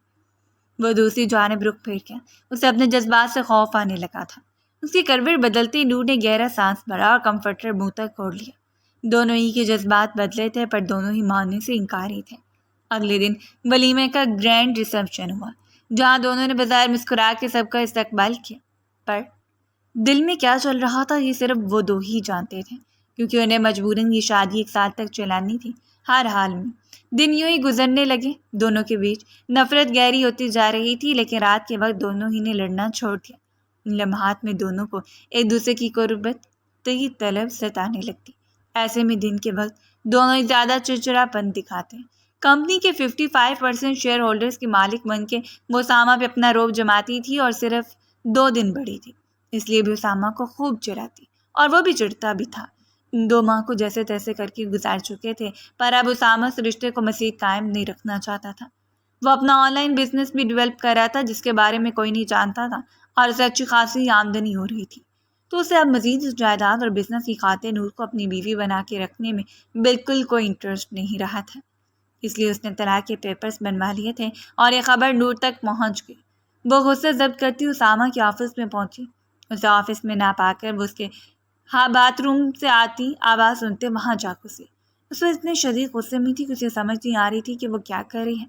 وہ دوسری جانب رخ پھیر گیا۔ اسے اپنے جذبات سے خوف آنے لگا تھا۔ اس کی کروٹ بدلتی نور نے گہرا سانس بھرا اور کمفرٹر منہ تک اوڑھ لیا۔ دونوں ہی کے جذبات بدلے تھے پر دونوں ہی ماننے سے انکاری تھے۔ اگلے دن ولیمے کا گرینڈ ریسیپشن ہوا جہاں دونوں نے بظاہر مسکرا کے سب کا استقبال کیا، پر دل میں کیا چل رہا تھا یہ صرف وہ دو ہی جانتے تھے، کیونکہ انہیں مجبوراً یہ شادی 1 سال تک چلانی تھی۔ ہر حال میں دن یوں ہی گزرنے لگے۔ دونوں کے بیچ نفرت گہری ہوتی جا رہی تھی، لیکن رات کے وقت دونوں ہی نے لڑنا چھوڑ دیا۔ ان لمحات میں دونوں کو ایک دوسرے کی قربت کی طلب ستانے لگتی۔ ایسے میں دن کے وقت دونوں ہی زیادہ چڑچڑا پن دکھاتے۔ کمپنی کے 55% شیئر ہولڈرز کی مالک بن کے وہ اسامہ پہ اپنا روب جماتی تھی اور صرف 2 دن بڑھی تھی، اس لیے بھی اسامہ کو خوب چڑھاتی اور وہ بھی چڑھتا بھی تھا۔ 2 ماہ کو جیسے تیسے کر کے گزار چکے تھے، پر اب اسامہ اس رشتے کو مزید قائم نہیں رکھنا چاہتا تھا۔ وہ اپنا آن لائن بزنس بھی ڈیولپ کر رہا تھا جس کے بارے میں کوئی نہیں جانتا تھا، اور اسے اچھی خاصی آمدنی ہو رہی تھی، تو اسے اب مزید اس جائیداد اور بزنس کی خاطر نور کو اپنی بیوی بنا کے رکھنے میں بالکل کوئی انٹرسٹ نہیں رہا تھا۔ اس لیے اس نے طلاق کے پیپرز بنوا لیے تھے اور یہ خبر نور تک پہنچ گئی۔ وہ غصے ضبط کرتی اسامہ کے آفس میں پہنچی۔ اسے آفس میں نہ پا کر وہ اس کے باتھ روم سے آتی آواز سنتے وہاں جا گھسی۔ اس وقت اتنے شدید غصے میں تھی کہ اسے سمجھ نہیں آ رہی تھی کہ وہ کیا کر رہی ہے۔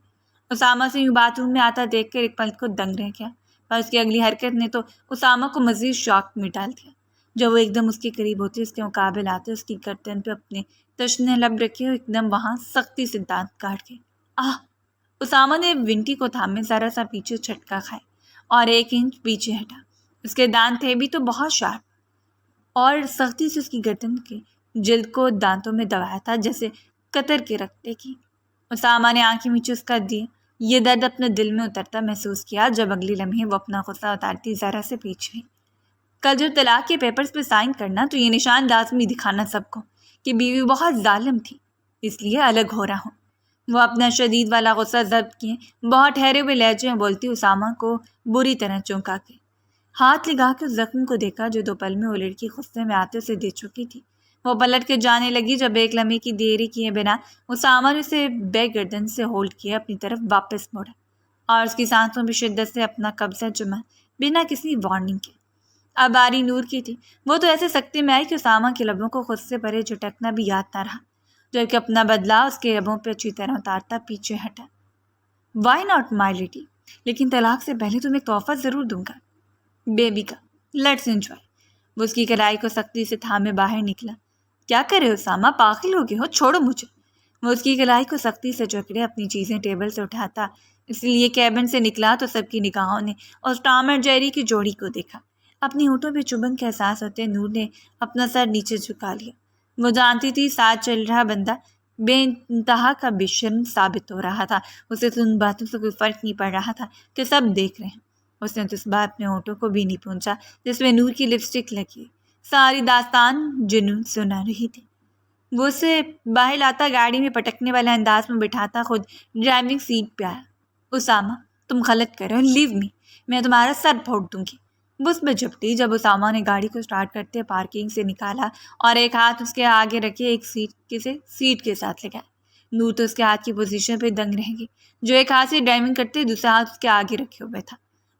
اسامہ سے یوں باتھ روم میں آتا دیکھ کر ایک پل کو دنگ رہ گیا، پر اس کی اگلی حرکت نے تو اسامہ کو مزید شاک میں ڈال دیا۔ جب وہ ایک دم اس کے قریب ہوتے، اس کے مقابل آتے، اس کی گردن پہ اپنے تشنے لب رکھے ایک دم وہاں سختی سے دانت کاٹ گئے۔ اسامہ نے ونٹی کو تھامے ذرا سا پیچھے چھٹکا کھائے اور 1 انچ پیچھے ہٹا۔ اس کے دانت تھے بھی تو بہت شارپ، اور سختی سے اس کی گردن کے جلد کو دانتوں میں دبایا تھا جیسے قطر کے رکھتے کی۔ اسامہ نے آنکھیں میں چسکا دی، یہ درد اپنے دل میں اترتا محسوس کیا جب اگلی لمحے وہ اپنا غصہ اتارتی ذرا سے پیچھے۔ کل جو طلاق کے پیپرز پہ سائن کرنا تو یہ نشان لازمی دکھانا سب کو کہ بیوی بہت ظالم تھی، اس لیے الگ ہو رہا ہوں۔ وہ اپنا شدید والا غصہ ضبط کیے بہت ٹھہرے ہوئے لہجے میں بولتی اسامہ کو بری طرح چونکا کے، ہاتھ لگا کے اس زخم کو دیکھا جو 2 پل میں وہ لڑکی غصے میں آتے سے دے چکی تھی۔ وہ پلٹ کے جانے لگی جب ایک لمحے کی دیری کیے بنا اسامہ نے اسے بے گردن سے ہولڈ کیا اپنی طرف واپس موڑا اور اس کی سانسوں میں شدت سے اپنا قبضہ جما بنا کسی وارننگ کے۔ اب باری نور کی تھی۔ وہ تو ایسے سکتے میں آئی کہ اسامہ کے لبوں کو خود سے پرے جھٹکنا بھی یاد نہ رہا، جبکہ اپنا بدلہ اس کے لبوں پہ اچھی طرح اتارتا پیچھے ہٹا۔ وائی ناٹ مائی لیڈی، لیکن طلاق سے پہلے تمہیں تحفہ ضرور دوں گا، بیبی کا، لیٹس انجوائے۔ وہ اس کی کلائی کو سختی سے تھامے باہر نکلا۔ کیا کرے اسامہ، پاگل ہو گئے ہو، چھوڑو مجھے۔ وہ اس کی کلائی کو سختی سے جکڑے اپنی چیزیں ٹیبل سے اٹھاتا، اس لیے کیبن سے نکلا تو سب کی نگاہوں نے اس ٹام اور جیری کی جوڑی کو دیکھا۔ اپنی ہونٹوں پہ چبھن کا احساس ہوتے نور نے اپنا سر نیچے جھکا لیا۔ وہ جانتی تھی ساتھ چل رہا بندہ بے انتہا کا بے شرم ثابت ہو رہا تھا، اسے تو ان باتوں سے کوئی فرق نہیں پڑ رہا تھا کہ سب دیکھ رہے ہیں۔ اس نے تو اس بات اپنے ہونٹوں کو بھی نہیں پہنچا جس میں نور کی لپسٹک لگی، ساری داستان جنون سنا رہی تھی۔ وہ اسے باہر لاتا، گاڑی میں پٹکنے والے انداز میں بٹھاتا خود ڈرائیونگ سیٹ پہ آیا۔ اسامہ تم غلط کر رہے ہو، لیو می، میں تمہارا سر پھوڑ دوں گی۔ وہ اس پہ جھپٹی جب اسامہ نے گاڑی کو سٹارٹ کرتے پارکنگ سے نکالا اور ایک ہاتھ اس کے آگے رکھے ایک سیٹ کے ساتھ لگایا۔ نور تو اس کے ہاتھ کی پوزیشن پہ دنگ رہ گئی، جو ایک ہاتھ سے ڈرائیونگ کرتے دوسرا ہاتھ اس کے آگے رکھے ہوئے تھا۔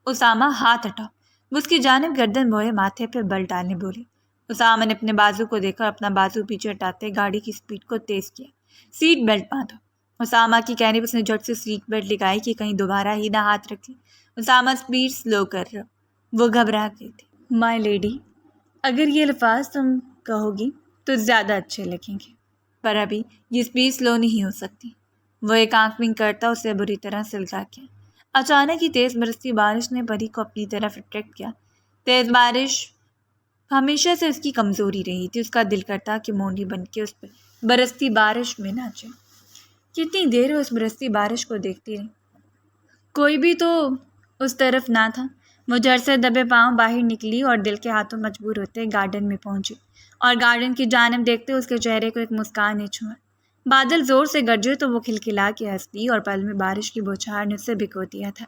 اسامہ ہاتھ ہٹاؤ، وہ اس کی جانب گردن موڑے ماتھے پہ بل ڈالنے بولی۔ اسامہ نے اپنے بازو کو دیکھا اور اپنا بازو پیچھے ہٹاتے گاڑی کی سپیڈ کو تیز کیا۔ Seat belt باندھو۔ اسامہ کی کہنے پر اس نے جھٹ سے سیٹ بیلٹ لگائی کہ کہیں دوبارہ ہی نہ ہاتھ رکھے۔ اسامہ سپیڈ سلو کر رہا، وہ گھبرا گئی تھی۔ مائی لیڈی، اگر یہ الفاظ تم کہو گی تو زیادہ اچھے لگیں گے، پر ابھی یہ سپیڈ سلو نہیں ہو سکتی۔ وہ ایک آنکھ ونک کرتا اسے بری طرح سلگا کیا۔ اچانک ہی تیز برستی بارش نے پری کو اپنی طرف اٹریکٹ کیا۔ تیز بارش ہمیشہ سے اس کی کمزوری رہی تھی، اس کا دل کرتا کہ مونڈی بن کے اس پہ برستی بارش میں ناچے۔ کتنی دیر اس برستی بارش کو دیکھتی رہی، کوئی بھی تو اس طرف نہ تھا۔ وہ جھٹ سے دبے پاؤں باہر نکلی اور دل کے ہاتھوں مجبور ہوتے گارڈن میں پہنچی اور گارڈن کی جانب دیکھتے اس کے چہرے کو ایک مسکان نے چھوا۔ بادل زور سے گرجے تو وہ کھلکھلا کے ہنس دی اور پل میں بارش کی بوچھار نے اسے بھگو دیا تھا۔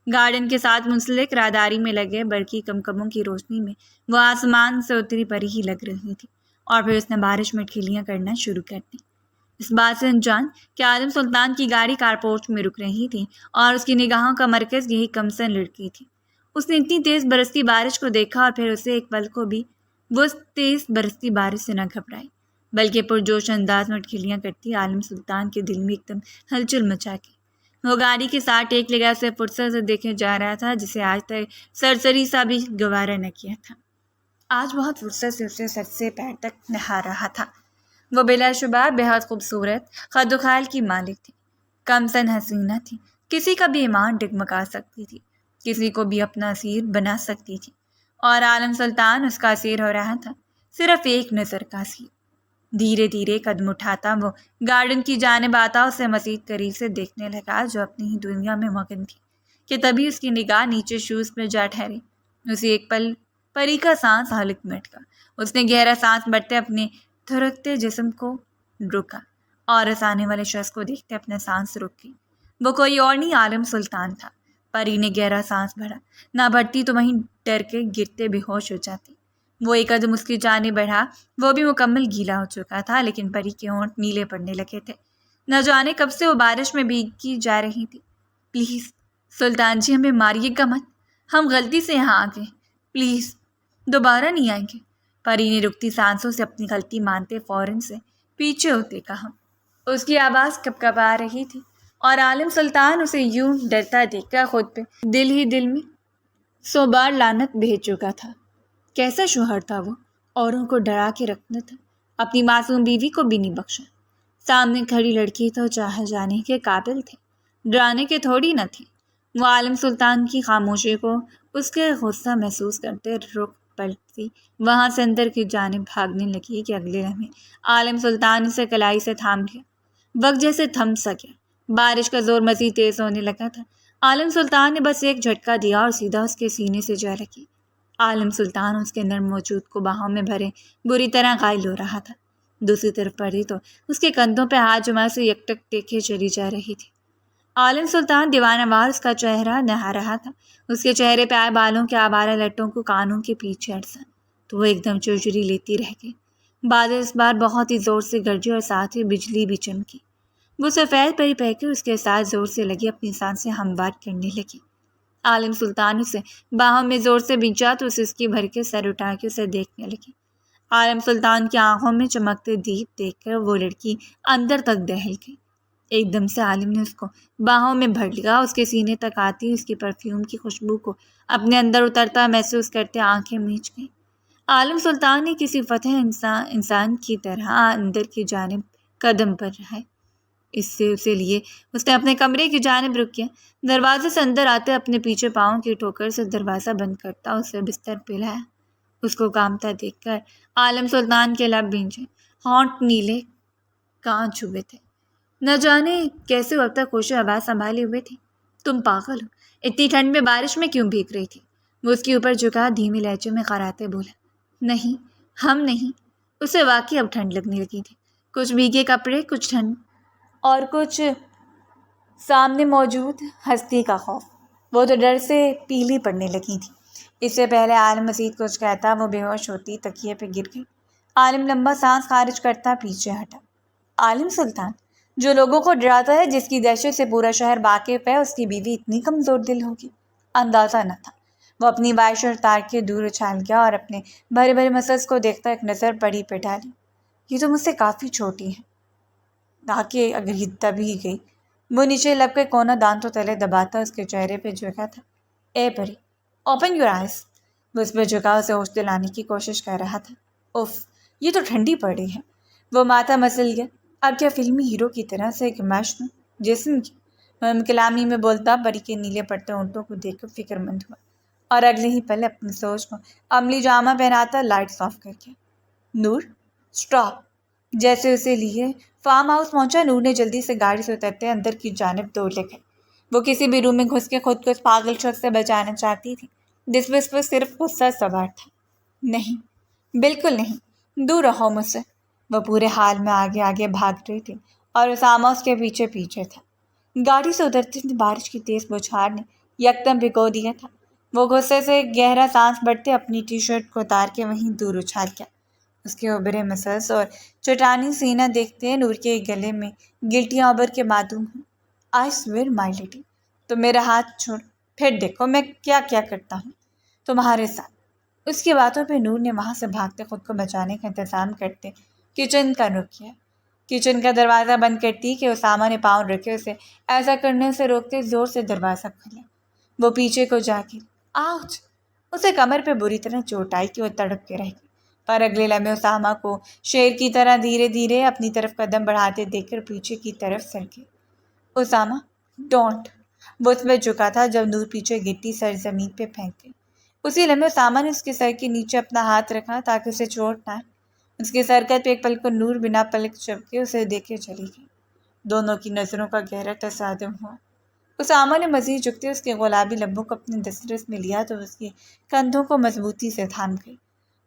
گارڈن کے ساتھ منسلک راہداری میں لگے برقی کمکموں کی روشنی میں وہ آسمان سے اتری پری ہی لگ رہی تھی، اور پھر اس نے بارش میں ٹھیلیاں کرنا شروع کر دی۔ اس بات سے انجان کہ عالم سلطان کی گاڑی کارپورٹ میں رک رہی تھی اور اس کی نگاہوں کا مرکز یہی کمسن لڑکی تھی۔ اس نے اتنی تیز برستی بارش کو دیکھا اور پھر اسے ایک پل کو بھی وہ اس تیز برستی بارش سے نہ گھبرائی، بلکہ پرجوش انداز میں ٹھیلیاں کرتی عالم سلطان کے دل میں ایک دم ہلچل مچا کے وہ گاڑی کے ساتھ ٹیک لگا اسے فرصت سے دیکھے جا رہا تھا جسے آج تک سرسری سا بھی گوارا نہ کیا تھا۔ آج بہت فرصت سے اسے سر سے پیر تک نہا رہا تھا۔ وہ بلا شبہ بہت خوبصورت خد و خال کی مالک تھی، کمسن حسینہ تھی، کسی کا بھی ایمان ڈگمگا سکتی تھی، کسی کو بھی اپنا اسیر بنا سکتی تھی، اور عالم سلطان اس کا اسیر ہو رہا تھا، صرف ایک نظر کا اسیر۔ دھیرے دھیرے قدم اٹھاتا وہ گارڈن کی جانب آتا اسے مزید قریب سے دیکھنے لگا جو اپنی ہی دنیا میں مگن تھی کہ تبھی اس کی نگاہ نیچے شوز میں جا ٹھہری۔ اسے ایک پل پری کا سانس ہلک میں اٹکا۔ اس نے گہرا سانس بھرتے اپنے تھرکتے جسم کو رکا اور آنے والے شخص کو دیکھتے اپنے سانس رک گئی۔ وہ کوئی اور نہیں، عالم سلطان تھا۔ پری نے گہرا سانس بھرا، نہ بھرتی تو وہیں ڈر کے گرتے بے ہوش ہو جاتی۔ وہ ایک قدم اس کی جانب بڑھا، وہ بھی مکمل گیلا ہو چکا تھا، لیکن پری کے ہونٹ نیلے پڑنے لگے تھے۔ نہ جانے کب سے وہ بارش میں بھیگی جا رہی تھی۔ پلیز سلطان جی، ہمیں ماریے گا مت، ہم غلطی سے یہاں آ گئے، پلیز دوبارہ نہیں آئیں گے۔ پری نے رکتی سانسوں سے اپنی غلطی مانتے فوراً سے پیچھے ہوتے کہا۔ اس کی آواز کب کب آ رہی تھی اور عالم سلطان اسے یوں ڈرتا دیکھ کر خود پہ دل ہی دل میں 100 بار لعنت بھیج چکا تھا۔ کیسا شوہر تھا وہ، اوروں کو ڈرا کے رکھنا تھا، اپنی معصوم بیوی کو بھی نہیں بخشا۔ سامنے کھڑی لڑکی تو چاہے جانے کے قابل تھے، ڈرانے کے تھوڑی نہ تھی۔ وہ عالم سلطان کی خاموشی کو اس کے غصہ محسوس کرتے رخ پلٹتی وہاں سے اندر کی جانب بھاگنے لگی کہ اگلے لمحے عالم سلطان اسے کلائی سے تھام لیا۔ وقت جیسے تھم سا گیا، بارش کا زور مزید تیز ہونے لگا تھا۔ عالم سلطان نے بس ایک جھٹکا دیا اور سیدھا اس کے سینے سے جا لگی۔ عالم سلطان اس کے نرم وجود کو باہوں میں بھرے بری طرح گھائل ہو رہا تھا۔ دوسری طرف پڑی تو اس کے کندھوں پہ ہاتھ جما سے یکٹک دیکھے چلی جا رہی تھی۔ عالم سلطان دیوانہ وار اس کا چہرہ نہا رہا تھا، اس کے چہرے پہ آئے بالوں کے آوارہ لٹوں کو کانوں کے پیچھے اڑسا تو وہ ایک دم چوچری لیتی رہ گئی۔ بادل اس بار بہت ہی زور سے گرجے اور ساتھ ہی بجلی بھی چمکی۔ وہ سفید پری پہ کے اس کے ساتھ زور سے لگی اپنی سانسیں ہموار کرنے لگی۔ عالم سلطان اسے باہوں میں زور سے بھینچا تو اسے اس کی بھر کے سر اٹھا کے اسے دیکھنے لگی۔ عالم سلطان کی آنکھوں میں چمکتے دیپ دیکھ کر وہ لڑکی اندر تک دہل گئی۔ ایک دم سے عالم نے اس کو باہوں میں بھر لیا، اس کے سینے تک آتی اس کی پرفیوم کی خوشبو کو اپنے اندر اترتا محسوس کرتے آنکھیں میچ گئیں۔ عالم سلطان نے کسی فتح انسان کی طرح اندر کی جانب قدم پر رہے۔ اس سے اسے لیے اس نے اپنے کمرے کی جانب رک کیا۔ دروازے سے اندر آتے اپنے پیچھے پاؤں کی ٹھوکر سے دروازہ بند کرتا اسے بستر پہ لایا۔ اس کو کامتا دیکھ کر عالم سلطان کے لب بھینچے، ہونٹ نیلے کانچ ہوئے تھے۔ نہ جانے کیسے وہ اب تک ہوش و آواز سنبھالے ہوئے تھی۔ تم پاگل ہو، اتنی ٹھنڈ میں بارش میں کیوں بھیگ رہی تھی؟ وہ اس کے اوپر جھکا دھیمے لہجے میں خراتے بولا۔ نہیں، ہم نہیں۔ اسے واقعی اب ٹھنڈ لگنے لگی تھی، کچھ بھیگے کپڑے، کچھ ٹھنڈ اور کچھ سامنے موجود ہستی کا خوف۔ وہ تو ڈر سے پیلی پڑنے لگی تھی۔ اس سے پہلے عالم مزید کچھ کہتا وہ بے ہوش ہوتی تکیے پہ گر گئی۔ عالم لمبا سانس خارج کرتا پیچھے ہٹا۔ عالم سلطان جو لوگوں کو ڈراتا ہے، جس کی دہشت سے پورا شہر واقف ہے، اس کی بیوی اتنی کمزور دل ہوگی، اندازہ نہ تھا۔ وہ اپنی بائش اور تار کے دور اچھال گیا اور اپنے بھرے بھرے مسلس کو دیکھتا ایک نظر پڑی پہ ڈالی۔ یہ تو مجھ سے کافی چھوٹی ہے، تاکہ اگر یہ دب ہی گئی۔ وہ نیچے لب کے کونا دانتوں تلے دباتا اس کے چہرے پہ جھکا تھا۔ اے پری، اوپن یور آئیز۔ وہ اس پہ جھکا اسے ہوش دلانے کی کوشش کر رہا تھا۔ اف، یہ تو ٹھنڈی پڑ رہی ہے۔ وہ ماتھا مسل گیا۔ اب کیا فلمی ہیرو کی طرح سے ایک ایموشنل جسم کی کلامی میں بولتا پری کے نیلے پڑتے اونٹوں کو دیکھ کر فکر مند ہوا اور اگلے ہی پل اپنی سوچ کو عملی جامہ پہناتا لائٹس آف کر کے۔ نور، اسٹاپ۔ جیسے اسے لیے فارم ہاؤس پہنچا، نور نے جلدی سے گاڑی سے اترتے اندر کی جانب دوڑ لے گئے۔ وہ کسی بھی روم میں گھس کے خود کو اس پاگل شخص سے بچانا چاہتی تھی جس پہ اس پر صرف غصہ سوار تھا۔ نہیں، بالکل نہیں، دور رہو مجھ سے۔ وہ پورے حال میں آگے آگے بھاگ رہی تھی اور اسامہ اس کے پیچھے پیچھے تھا۔ گاڑی سے اترتے بارش کی تیز بوچھار نے یکدم بھگو دیا تھا۔ وہ غصے سے گہرا سانس بھرتے اپنی ٹی شرٹ کو اتار کے وہیں دور اچھال گیا۔ اس کے ابھرے مسلس اور چٹانی سینہ دیکھتے نور کے گلے میں گلٹیاں ابھر کے معدوم ہوں۔ آئی سویئر مائی لیڈی، تو میرا ہاتھ چھوڑ، پھر دیکھو میں کیا کیا کرتا ہوں تمہارے ساتھ۔ اس کی باتوں پہ نور نے وہاں سے بھاگتے خود کو بچانے کا انتظام کرتے کچن کا رخ کیا۔ کچن کا دروازہ بند کرتی کہ اسامہ نے پاؤں رکھے اسے ایسا کرنے سے روکتے زور سے دروازہ کھولا۔ وہ پیچھے کو جا گری۔ آؤچ! اسے کمر پہ بری طرح چوٹ آئی کہ وہ تڑپ کے رہ گئی، پر اگلے لمحے اسامہ کو شیر کی طرح دھیرے دھیرے اپنی طرف قدم بڑھاتے دیکھ کر پیچھے کی طرف سر گئی۔ اسامہ، ڈونٹ! وہ اس میں جھکا تھا جب نور پیچھے گرتی سر زمین پہ پھینک گئی۔ اسی لمحے اسامہ نے اس کے سر کے نیچے اپنا ہاتھ رکھا تاکہ اسے چوٹ نہ آئے۔ اس کے سرکت پہ ایک پل کو نور بنا پلک جھپکے اسے دیکھے چلی گئی۔ دونوں کی نظروں کا گہرا تصادم ہوا۔ اسامہ نے مزید جھکتے اس کے گلابی لبوں کو اپنے دسترس میں لیا تو اس کے کندھوں کو مضبوطی سے تھام گئی۔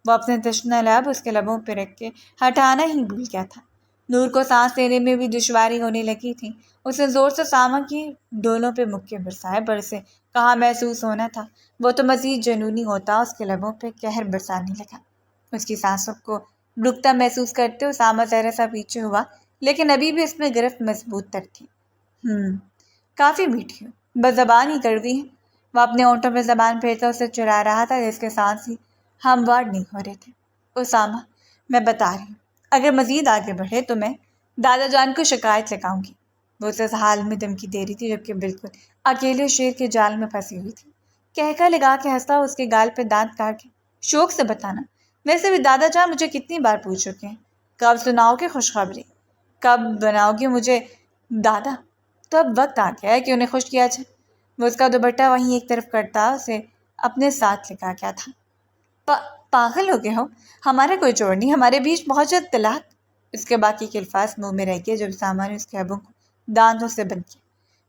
وہ اپنے تشنہ لب اس کے لبوں پہ رکھ کے ہٹانا ہی بھول گیا تھا۔ نور کو سانس لینے میں بھی دشواری ہونے لگی تھی۔ اس نے زور سے سامہ کی ڈولوں پہ مکے برسائے، پر اسے کہاں محسوس ہونا تھا۔ وہ تو مزید جنونی ہوتا، اس کے لبوں پہ قہر برسانے لگا۔ اس کی سانسوں کو رکتا محسوس کرتے اسامہ ذرا سا پیچھے ہوا، لیکن ابھی بھی اس میں گرفت مضبوط تر تھی۔ کافی میٹھی ہو، بس زبان ہی کڑوی ہے۔ وہ اپنے ہونٹوں پہ زبان پھیرتا اسے چرا رہا تھا، جس کے سانس ہی ہموار نہیں ہو رہے تھے۔ اسامہ، میں بتا رہی ہوں، اگر مزید آگے بڑھے تو میں دادا جان کو شکایت لگاؤں گی۔ وہ اسے اس حال میں دھمکی دے رہی تھی جبکہ بالکل اکیلے شیر کے جال میں پھنسی ہوئی تھی۔ کہکا لگا کے ہنستا اس کے گال پہ دانت کاٹ کے، شوق سے بتانا، ویسے بھی دادا جان مجھے کتنی بار پوچھ چکے ہیں، کب سناؤ گے خوشخبری، کب بناؤ گے مجھے دادا؟ تو اب وقت آ گیا ہے کہ انہیں خوش کیا جائے۔ وہ اس کا دوپٹہ وہیں ایک طرف کرتا اسے اپنے ساتھ لگا گیا تھا۔ پاگل ہو گئے ہو، ہمارا کوئی جوڑ نہیں، ہمارے بیچ بہت جلد طلاق۔ اس کے باقی کے الفاظ منہ میں رہ گئے جب اسامہ نے اس کے ابوں کو دانتوں سے بند کیا۔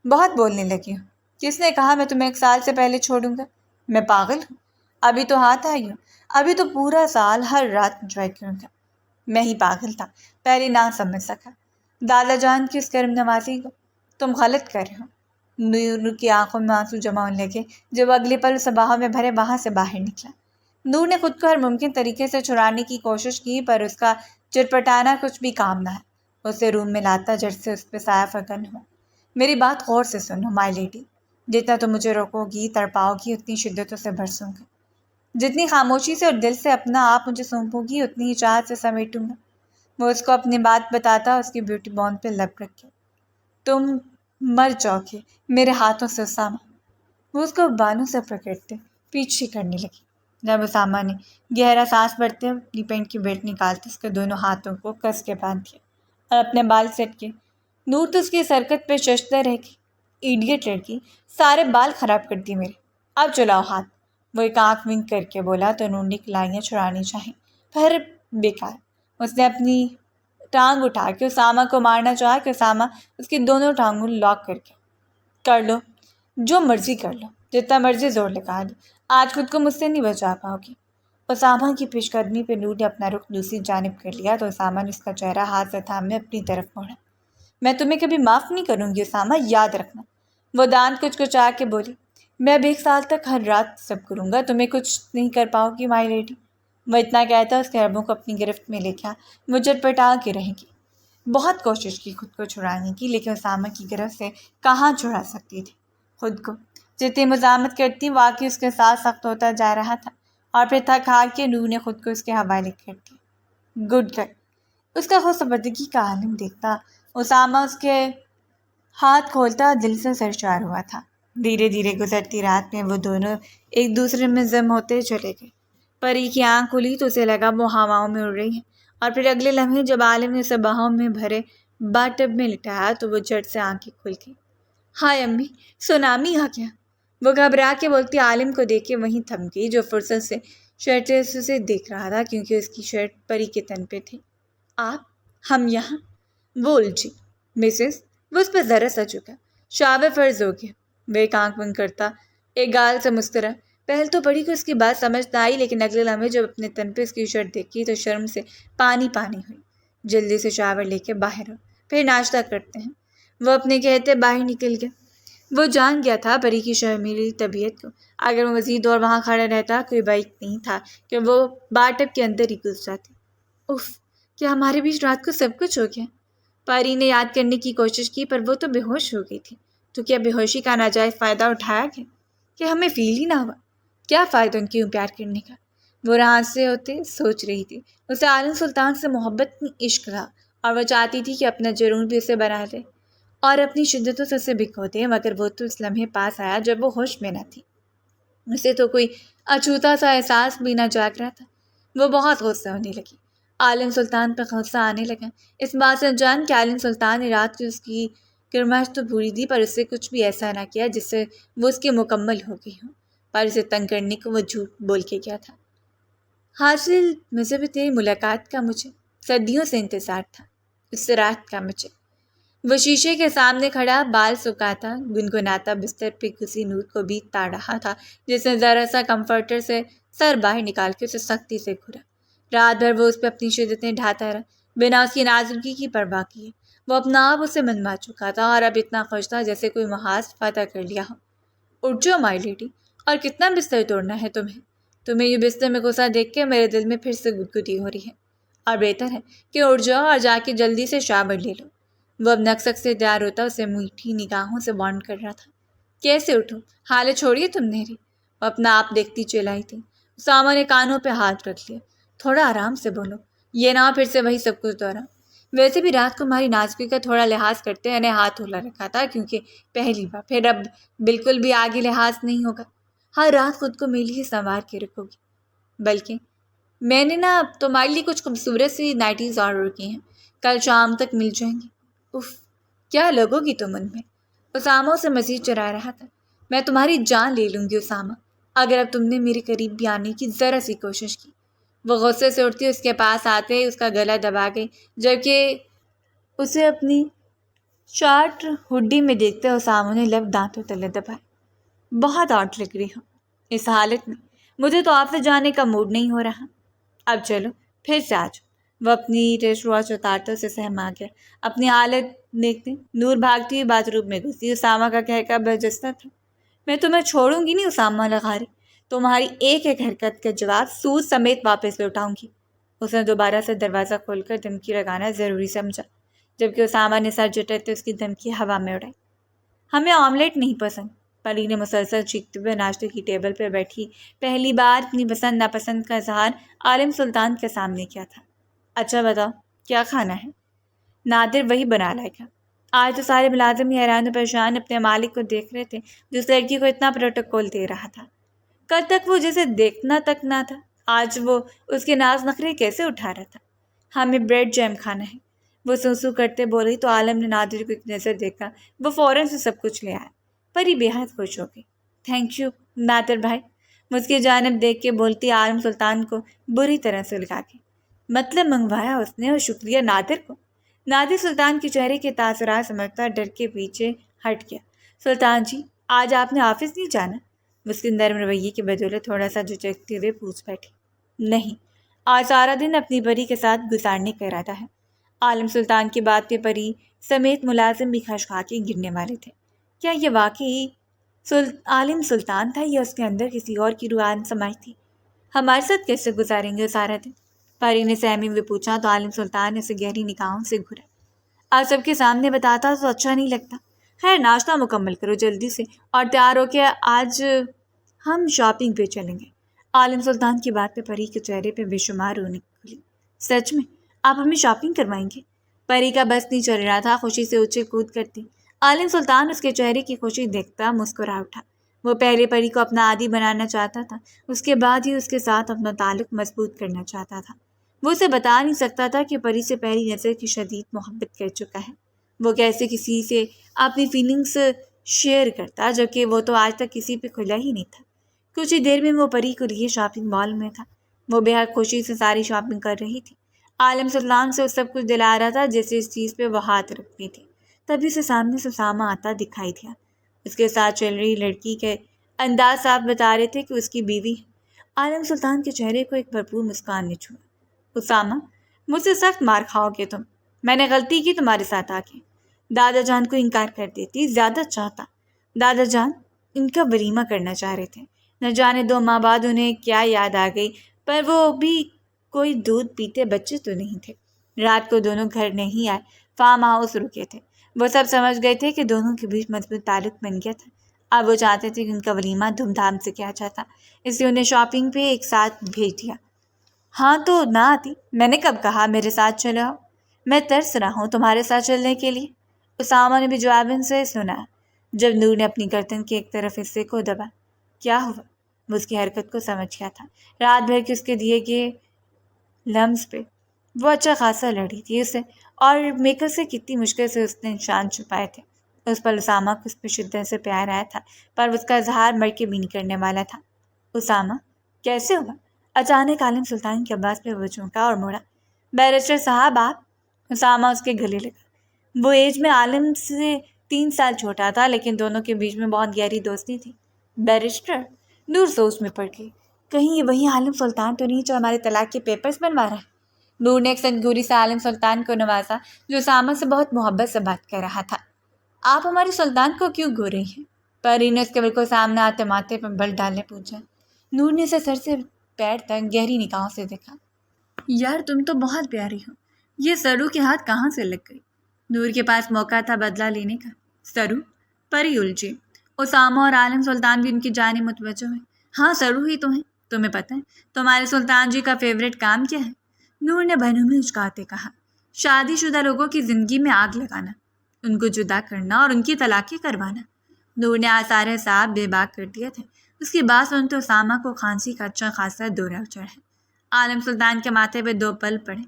بہت بولنے لگی ہوں، کس نے کہا میں تمہیں 1 سال سے پہلے چھوڑوں گا؟ میں پاگل ہوں؟ ابھی تو ہاتھ آئی ہوں، ابھی تو پورا سال ہر رات انجوائے کروں گا۔ میں ہی پاگل تھا، پہلے نہ سمجھ سکا دادا جان کی اس کرم نوازی کو۔ تم غلط کر رہے ہو۔ نور کی آنکھوں میں آنسو جمع ہونے لگے جب اگلے پل اسے باہوں میں بھرے وہاں سے باہر نکلا۔ نور نے خود کو ہر ممکن طریقے سے چھڑانے کی کوشش کی، پر اس کا چٹپٹانا کچھ بھی کام نہ ہے۔ اسے روم میں لاتا جٹ سے اس پہ سایہ فکن ہوا۔ میری بات غور سے سنو مائی لیڈی، جتنا تم مجھے روکو گی تڑپاؤ گی اتنی شدتوں سے برسوں گا، جتنی خاموشی سے اور دل سے اپنا آپ مجھے سونپو گی اتنی ہی چاہت سے سمیٹوں گا۔ وہ اس کو اپنی بات بتاتا اس کی بیوٹی بون پہ لب رکھے۔ تم مر جاؤ گے میرے ہاتھوں سے اسامہ۔ وہ اس کو بالوں سے پکڑتے پیچھے کرنے لگی۔ جب اسامہ نے گہرا سانس بھرتے اپنی پینٹ کی بیلٹ نکالتے اس کے دونوں ہاتھوں کو کس کے باندھ دیا اور اپنے بال سیٹ کیے۔ نور تو اس کی حرکت پہ ششدر رہ گئی۔ ایڈیٹ لڑکی، سارے بال خراب کر دی میرے، اب چلاؤ ہاتھ۔ وہ ایک آنکھ ونک کر کے بولا تو نور نے کلائیاں چھڑانی چاہیں، پر بیکار۔ اس نے اپنی ٹانگ اٹھا کے اسامہ کو مارنا چاہا کہ اسامہ اس کی دونوں ٹانگوں لاک کر کے، کر لو جو مرضی کر لو، جتنا مرضی زور لگا دو، آج خود کو مجھ سے نہیں بچا پاؤ گی۔ اسامہ کی پیش قدمی پہ نور نے اپنا رخ دوسری جانب کر لیا تو اسامہ نے اس کا چہرہ ہاتھ سے تھامے اپنی طرف موڑا۔ میں تمہیں کبھی معاف نہیں کروں گی اسامہ، یاد رکھنا۔ وہ دانت کچھ کچا کے بولی، میں اب 1 سال تک ہر رات سب کروں گا، تمہیں کچھ نہیں کر پاؤ گی مائی لیڈی۔ وہ اتنا کہتا اس کے ابوں کو اپنی گرفت میں لے گیا۔ وہ چٹپٹا کے رہے گی۔ بہت کوشش کی خود کو چھڑانے کی، لیکن اسامہ کی گرفت سے کہاں چھڑا سکتی تھی خود کو۔ جتنی مزاحمت کرتی واقعی اس کے ساتھ سخت ہوتا جا رہا تھا، اور پھر تھک ہار کے نور نے خود کو اس کے حوالے کر دیا۔ Good girl. اس کا خود سپردگی کا عالم دیکھتا اسامہ اس کے ہاتھ کھولتا دل سے سرشار ہوا تھا۔ دھیرے دھیرے گزرتی رات میں وہ دونوں ایک دوسرے میں ضم ہوتے چلے گئے۔ پری کی آنکھ کھلی تو اسے لگا وہ ہواؤں میں اڑ رہی ہے، اور پھر اگلے لمحے جب عالم نے اسے باہوں میں بھرے باتھ ٹب میں لٹایا تو وہ جھٹ سے آنکھیں کھل گئی۔ ہائے امی، سونامی آ گیا۔ وہ گھبرا کے بولتی عالم کو دیکھ کے وہیں تھم گئی جو فرصت سے شرٹلیس اسے دیکھ رہا تھا کیونکہ اس کی شرٹ پری کے تن پہ تھی۔ آپ، ہم یہاں؟ وہ الجھی۔ مسز، وہ اس پہ ذرا سا چکا، شاب فرض ہو گیا۔ وہ ایک آنکھ بند کرتا ایک گال سے مسکرا۔ پہل تو پڑی کو اس کی بات سمجھ نہ آئی، لیکن اگلے لمحے جب اپنے تن پہ اس کی شرٹ دیکھی تو شرم سے پانی پانی ہوئی۔ جلدی سے شاور لے کے باہر ہو، پھر ناشتہ کرتے ہیں۔ وہ اپنے کہتے باہر نکل گیا۔ وہ جان گیا تھا پری کی شرمیلی طبیعت کو۔ اگر وہ مزید اور وہاں کھڑا رہتا کوئی بائک نہیں تھا کہ وہ باتھ ٹب کے اندر ہی گھس جاتی۔ اف، کیا ہمارے بیچ رات کو سب کچھ ہو گیا؟ پری نے یاد کرنے کی کوشش کی پر وہ تو بے ہوش ہو گئی تھی۔ تو کیا بے ہوشی کا ناجائز فائدہ اٹھایا گیا کہ ہمیں فیل ہی نہ ہوا؟ کیا فائدہ ان کی یوں پیار کرنے کا؟ وہ رہاستے ہوتے سوچ رہی تھی۔ اسے عالم سلطان سے محبت نہیں، عشق تھا، اور وہ چاہتی تھی کہ اپنا جنون بھی اسے بنا لے اور اپنی شدتوں سے اسے بھگو دے، مگر وہ تو اس لمحے پاس آیا جب وہ ہوش میں نہ تھی۔ اسے تو کوئی اچھوتا سا احساس بھی نہ جاگ رہا تھا۔ وہ بہت غصہ ہونے لگی۔ عالم سلطان پہ غصہ آنے لگا اس بات سے جان کہ عالم سلطان نے رات کی اس کی گرماش تو پوری دی پر اس سے کچھ بھی ایسا نہ کیا جس سے وہ اس کی مکمل ہو گئی ہو، پر اسے تنگ کرنے کو وہ جھوٹ بول کے کیا تھا۔ حاصل مجھے بھی تیری ملاقات کا مجھے صدیوں سے انتظار تھا، اس رات کا مجھے۔ وہ شیشے کے سامنے کھڑا بال سکاتا گنگناتا بستر پہ گھسی نور کو بیتتا رہا تھا، جس نے ذرا سا کمفرٹر سے سر باہر نکال کے اسے سختی سے گھورا۔ رات بھر وہ اس پہ اپنی شدتیں ڈھاتا رہا، بنا اس کی نازکی کی پرواہ کیے۔ وہ اپنا آپ اسے منوا چکا تھا اور اب اتنا خوش تھا جیسے کوئی محاذ فتح کر لیا ہو۔ اٹھ جاؤ مائی لیڈی، اور کتنا بستر توڑنا ہے تمہیں یہ بستر میں گھسا دیکھ کے میرے دل میں پھر سے گدگدی ہو رہی ہے، اور بہتر ہے کہ اٹھ جاؤ اور جا کے جلدی سے شاور لے لو۔ وہ اب نقصق سے تیار ہوتا اسے میٹھی نگاہوں سے وارن کر رہا تھا۔ کیسے اٹھوں، حالت چھوڑیے تم میری، وہ اپنا آپ دیکھتی چلائی تھی۔ اسامہ نے کانوں پہ ہاتھ رکھ لیا۔ تھوڑا آرام سے بولو، یہ نہ پھر سے وہی سب کچھ دورا۔ ویسے بھی رات کو ہماری نازکی کا تھوڑا لحاظ کرتے ہیں نے ہاتھ دھلا رکھا تھا، کیونکہ پہلی بار، پھر اب بالکل بھی آگے لحاظ نہیں ہوگا۔ ہر رات خود کو میرے لیے سنوار کے رکھو گی، بلکہ میں نے نا تمہارے لیے کچھ خوبصورت سی نائٹیز آرڈر کی ہیں، کل شام تک مل جائیں گی۔ اف، کیا لگو گی تم ان میں، اسامہ اسے مزید چرا رہا تھا۔ میں تمہاری جان لے لوں گی اسامہ، اگر اب تم نے میرے قریب بھی آنے کی ذرا سی کوشش کی۔ وہ غصے سے اٹھتی اس کے پاس آتے اس کا گلا دبا گئی، جبکہ اسے اپنی شارٹ ہڈی میں دیکھتے اسامہ نے لب دانتوں تلے دبائے۔ بہت آؤٹ لگ رہی ہو اس حالت میں، مجھے تو آفس جانے کا موڈ نہیں ہو رہا۔ اب چلو پھر سے آج۔ وہ اپنی ریسٹ واچ اتارتے اسے سہما گیا۔ اپنی حالت دیکھتے نور بھاگتی ہوئی باتھ روم میں گھسی۔ اسامہ کا کہکا برجستہ تھا۔ میں تمہیں چھوڑوں گی نہیں اسامہ لغاری، تمہاری ایک ایک حرکت کا جواب سود سمیت واپس لوٹاؤں گی۔ اس نے دوبارہ سے دروازہ کھول کر دھمکی لگانا ضروری سمجھا، جبکہ اسامہ نے سر جھٹکتے اس کی دھمکی ہوا میں اڑائی۔ ہمیں آملیٹ نہیں پسند، پری نے مسلسل چیختے ہوئے ناشتے کی ٹیبل پر بیٹھی پہلی بار اپنی پسند ناپسند کا اظہار عالم سلطان کے سامنے کیا تھا۔ اچھا بتاؤ کیا کھانا ہے؟ نادر وہی بنا لائے گا۔ آج تو سارے ملازم ہی حیران و پریشان اپنے مالک کو دیکھ رہے تھے جو اس لڑکی کو اتنا پروٹوکول دے رہا تھا۔ کل تک وہ جسے دیکھنا تک نہ تھا، آج وہ اس کے ناز نخرے کیسے اٹھا رہا تھا۔ ہمیں بریڈ جیم کھانا ہے، وہ سوسو کرتے بولی تو عالم نے نادر کو ایک نظر دیکھا۔ وہ فوراً سے سب کچھ لے آیا۔ پری بے حد خوش ہو گئی۔ تھینک یو نادر بھائی، وہ اس کی جانب دیکھ کے بولتی عالم سلطان کو بری طرح سے لگا کے۔ مطلب منگوایا اس نے، اور شکریہ نادر کو۔ نادر سلطان کے چہرے کے تاثرات سمجھتا ڈر کے پیچھے ہٹ گیا۔ سلطان جی آج آپ نے آفس نہیں جانا؟ اس کے نرم رویے کی بدولت تھوڑا سا جھجکتے ہوئے پوچھ بیٹھی۔ نہیں، آج سارا دن اپنی پری کے ساتھ گزارنے کا ارادہ ہے۔ عالم سلطان کی بات پہ پری سمیت ملازم بھی خشخا کے گرنے والے تھے۔ کیا یہ واقعی عالم سلطان تھا یا اس کے اندر کسی اور کی روح سمائی تھی؟ ہمارے ساتھ کیسے گزاریں گے سارا دن؟ پری نے سہمے ہوئے پوچھا تو عالم سلطان نے اسے گہری نگاہوں سے گھورا۔ آج سب کے سامنے بتاتا تو اچھا نہیں لگتا۔ خیر ناشتہ مکمل کرو جلدی سے اور تیار ہو کے، آج ہم شاپنگ پہ چلیں گے۔ عالم سلطان کی بات پہ پری کے چہرے پہ بے شمار رونق کھلی۔ سچ میں آپ ہمیں شاپنگ کروائیں گے؟ پری کا بس نہیں چل رہا تھا خوشی سے اچھل کود کرتی۔ عالم سلطان اس کے چہرے کی خوشی دیکھتا مسکرا اٹھا۔ وہ پہلے پری کو اپنا عادی بنانا چاہتا تھا، اس کے بعد ہی اس کے ساتھ اپنا تعلق مضبوط کرنا چاہتا تھا۔ وہ اسے بتا نہیں سکتا تھا کہ پری سے پہلی نظر کی شدید محبت کر چکا ہے۔ وہ کیسے کسی سے اپنی فیلنگز شیئر کرتا، جبکہ وہ تو آج تک کسی پہ کھلا ہی نہیں تھا۔ کچھ ہی دیر میں وہ پری کو لیے شاپنگ مال میں تھا۔ وہ بے حد خوشی سے ساری شاپنگ کر رہی تھی۔ عالم سلطان سے وہ سب کچھ دلا رہا تھا جیسے اس چیز پہ وہ ہاتھ رکھتی تھی۔ تبھی سے سامنے سے اسامہ آتا دکھائی دیا۔ اس کے ساتھ چل رہی لڑکی کے انداز صاف بتا رہے تھے کہ اس کی بیوی ہے۔ عالم سلطان کے چہرے کو ایک بھرپور مسکان نے چھوا۔ اسامہ مجھ سے سخت مار کھاؤ گے تم، میں نے غلطی کی تمہارے ساتھ آ کے۔ دادا جان کو انکار کر دیتی، زیادہ چاہتا۔ دادا جان ان کا ولیمہ کرنا چاہ رہے تھے، نہ جانے 2 ماہ بعد انہیں کیا یاد آ گئی، پر وہ بھی کوئی دودھ پیتے بچے تو نہیں تھے۔ رات کو دونوں گھر نہیں آئے، فارم ہاؤس رکے تھے۔ وہ سب سمجھ گئے تھے کہ دونوں کے بیچ مضبوط تعلق بن گیا تھا۔ اب وہ چاہتے تھے کہ ان کا ولیمہ دھوم دھام سے کیا جاتا، اس لیے انہیں شاپنگ پہ ایک ساتھ بھیج دیا۔ ہاں تو نہ آتی، میں نے کب کہا میرے ساتھ چلو آؤ، میں ترس رہا ہوں تمہارے ساتھ چلنے کے لیے۔ اسامہ نے بھی جواباً سے سنا جب نور نے اپنی گردن کے ایک طرف حصے کو دبا۔ کیا ہوا؟ وہ اس کی حرکت کو سمجھ گیا تھا۔ رات بھر کے اس کے دیے گئے لمس پہ وہ اچھا خاصا لڑی تھی اسے، اور میک اپ سے کتنی مشکل سے اس نے نشان چھپائے تھے۔ اس پر اسامہ کو اس پہ شدت سے پیار آیا تھا، پر اس کا اظہار مر کے بھی نہیں کرنے والا تھا۔ اسامہ کیسے ہوا؟ اچانک عالم سلطان کی آواز پہ وہ چونکا اور موڑا۔ بیرسٹر صاحب آپ؟ اسامہ اس کے گلے لگا۔ وہ ایج میں عالم سے 3 سال چھوٹا تھا، لیکن دونوں کے بیچ میں بہت گہری دوستی تھی۔ بیرسٹر؟ نور سوچ میں پڑ گئی، کہیں یہ وہی عالم سلطان تو نہیں جو ہمارے طلاق کے پیپرز بنوا رہا ہے؟ نور نے ایک سنگوری سے عالم سلطان کو نوازا جو اسامہ سے بہت محبت سے بات کر رہا تھا۔ آپ ہمارے سلطان کو کیوں گو رہی ہیں؟ پری نے اس کے بالکل سامنے آتے ماتھے پر بل ڈالنے پوچھا۔ نور نے اسے سر سے پیر تک گہری نگاہوں سے دیکھا۔ یار تم تو بہت پیاری ہو، یہ سرو کے ہاتھ کہاں سے لگ گئی؟ نور کے پاس موقع تھا بدلہ لینے کا۔ سرو؟ پری الجھی۔ اسامہ اور عالم سلطان بھی ان کی جانب متوجہ ہوئے۔ ہاں سرو ہی تو ہیں، تمہیں پتہ ہے تمہارے سلطان جی کا فیوریٹ کام کیا ہے؟ نور نے بہنوں میں اچکاتے کہا، شادی شدہ لوگوں کی زندگی میں آگ لگانا، ان کو جدا کرنا اور ان کی طلاقیں کروانا۔ نور نے آثار صاحب بے باک کر دیے تھے۔ اس کی بات سنتے اسامہ کو کھانسی کا اچھا خاصا دورہ چڑھا۔ عالم سلطان کے ماتھے پہ 2 پل پڑے۔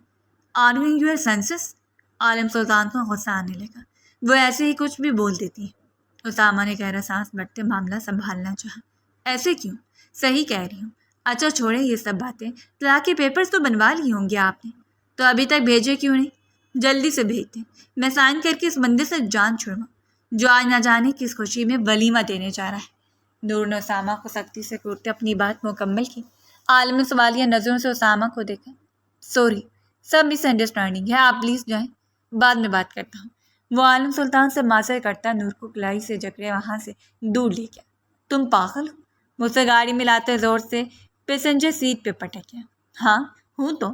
آرننگ یور سینسز؟ عالم سلطان کو غصہ آنے لگا۔ وہ ایسے ہی کچھ بھی بول دیتی ہے۔ اسامہ نے گہرا سانس بھرتے معاملہ سنبھالنا چاہا۔ ایسے کیوں؟ صحیح کہہ رہی ہوں۔ اچھا چھوڑے یہ سب باتیں، طلاق کے پیپرز تو بنوا لیے ہوں گے آپ نے، تو ابھی تک بھیجے کیوں نہیں؟ جلدی سے بھیج دیں، میں سائن کر کے اس بندے سے جان چھڑواؤں جو آج نہ جانے کس خوشی میں ولیمہ دینے جا رہا ہے۔ نور نے اسامہ کو سختی سے کوٹتے اپنی بات مکمل کی۔ عالم نے سوالیہ نظروں سے اسامہ کو دیکھا۔ سوری، سب مس انڈرسٹینڈنگ ہے، آپ پلیز جائیں، بعد میں بات کرتا ہوں۔ وہ عالم سلطان سے معذرت کرتا نور کو کلائی سے جکڑے وہاں سے دور لے گیا۔ تم پاگل ہو؟ مجھ سے گاڑی ملاتے زور سے پیسنجر سیٹ پہ پٹک گیا۔ ہاں ہوں تو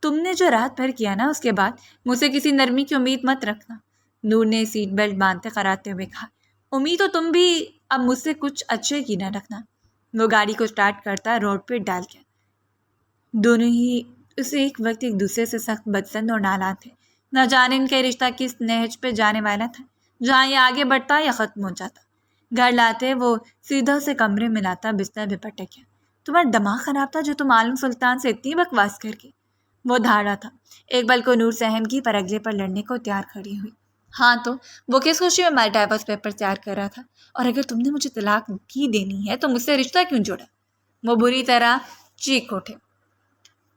تم نے جو رات بھر کیا نا، اس کے بعد مجھ سے کسی نرمی کی امید مت رکھنا۔ نور نے سیٹ بیلٹ باندھتے کراتے ہوئے کہا۔ امید تو تم بھی اب مجھ سے کچھ اچھے کی نہ رکھنا۔ وہ گاڑی کو سٹارٹ کرتا روڈ پہ ڈال گیا۔ دونوں ہی اسے ایک وقت ایک دوسرے سے سخت بدسن اور نالاں تھے۔ نہ جانے ان کا رشتہ کس نہج پہ جانے والا تھا، جہاں یہ آگے بڑھتا یا ختم ہو جاتا۔ گھر لاتے وہ سیدھا سے کمرے میں لاتا بستر پہ پٹک گیا۔ تمہارا دماغ خراب تھا جو تم عالم سلطان سے اتنی بکواس کر کے؟ وہ دھاڑا تھا۔ ایک پل کو نور سہم کی پر اگلے پر لڑنے کو تیار کھڑی ہوئی۔ ہاں تو وہ کس خوشی میں مائی ڈائیورس پیپر تیار کر رہا تھا؟ اور اگر تم نے مجھے طلاق کی دینی ہے تو مجھ سے رشتہ کیوں جوڑا؟ وہ بری طرح چیخ اٹھے۔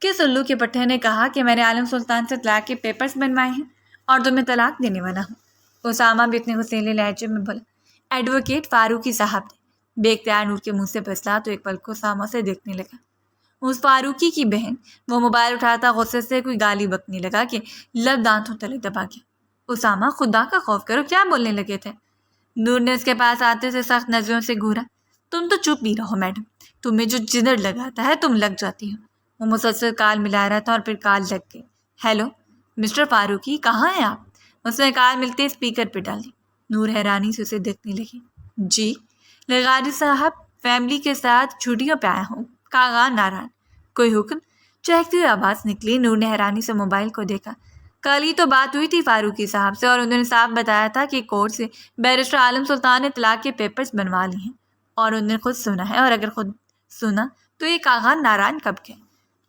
کس الو کے پٹھے نے کہا کہ میں نے عالم سلطان سے طلاق کے پیپرز بنوائے ہیں اور تمہیں طلاق دینے والا ہوں؟ اسامہ بھی اتنے غصیلے لہجے میں بولا۔ ایڈوکیٹ فاروقی صاحب نے۔ بے اختیار نور کے منہ سے پھسلا تو ایک پل کو اسامہ سے دیکھنے لگا۔ اس فاروقی کی بہن؟ وہ موبائل اٹھاتا غصے سے کوئی گالی بکنے لگا کہ لب دانتوں تلے دبا گیا۔ اسامہ خدا کا خوف کرو، کیا بولنے لگے تھے؟ نور نے اس کے پاس آتے سے سخت نظروں سے گھورا۔ تم تو چپ ہی رہو میڈم، تمہیں جو جدڑ لگاتا ہے تم لگ جاتی ہو۔ وہ مسلسل کال ملا رہا تھا اور پھر کال لگ گئی۔ ہیلو مسٹر فاروقی، کہاں ہیں آپ؟ اس نے کال ملتے اسپیکر پہ ڈال دی۔ نور حیرانی سے اسے دیکھنے لگی۔ جی لغاری صاحب، فیملی کے ساتھ چھٹیوں پہ آیا ہوں، کاغان ناران۔ کوئی حکم؟ چہکتی ہوئی آواز نکلی۔ نور نے حیرانی سے موبائل کو دیکھا۔ کل ہی تو بات ہوئی تھی فاروقی صاحب سے اور انہوں نے صاف بتایا تھا کہ کورٹ سے بیرسٹر عالم سلطان نے طلاق کے پیپرز بنوا لی ہیں اور انہوں نے خود سنا ہے، اور اگر خود سنا تو یہ کاغان ناران کب کے؟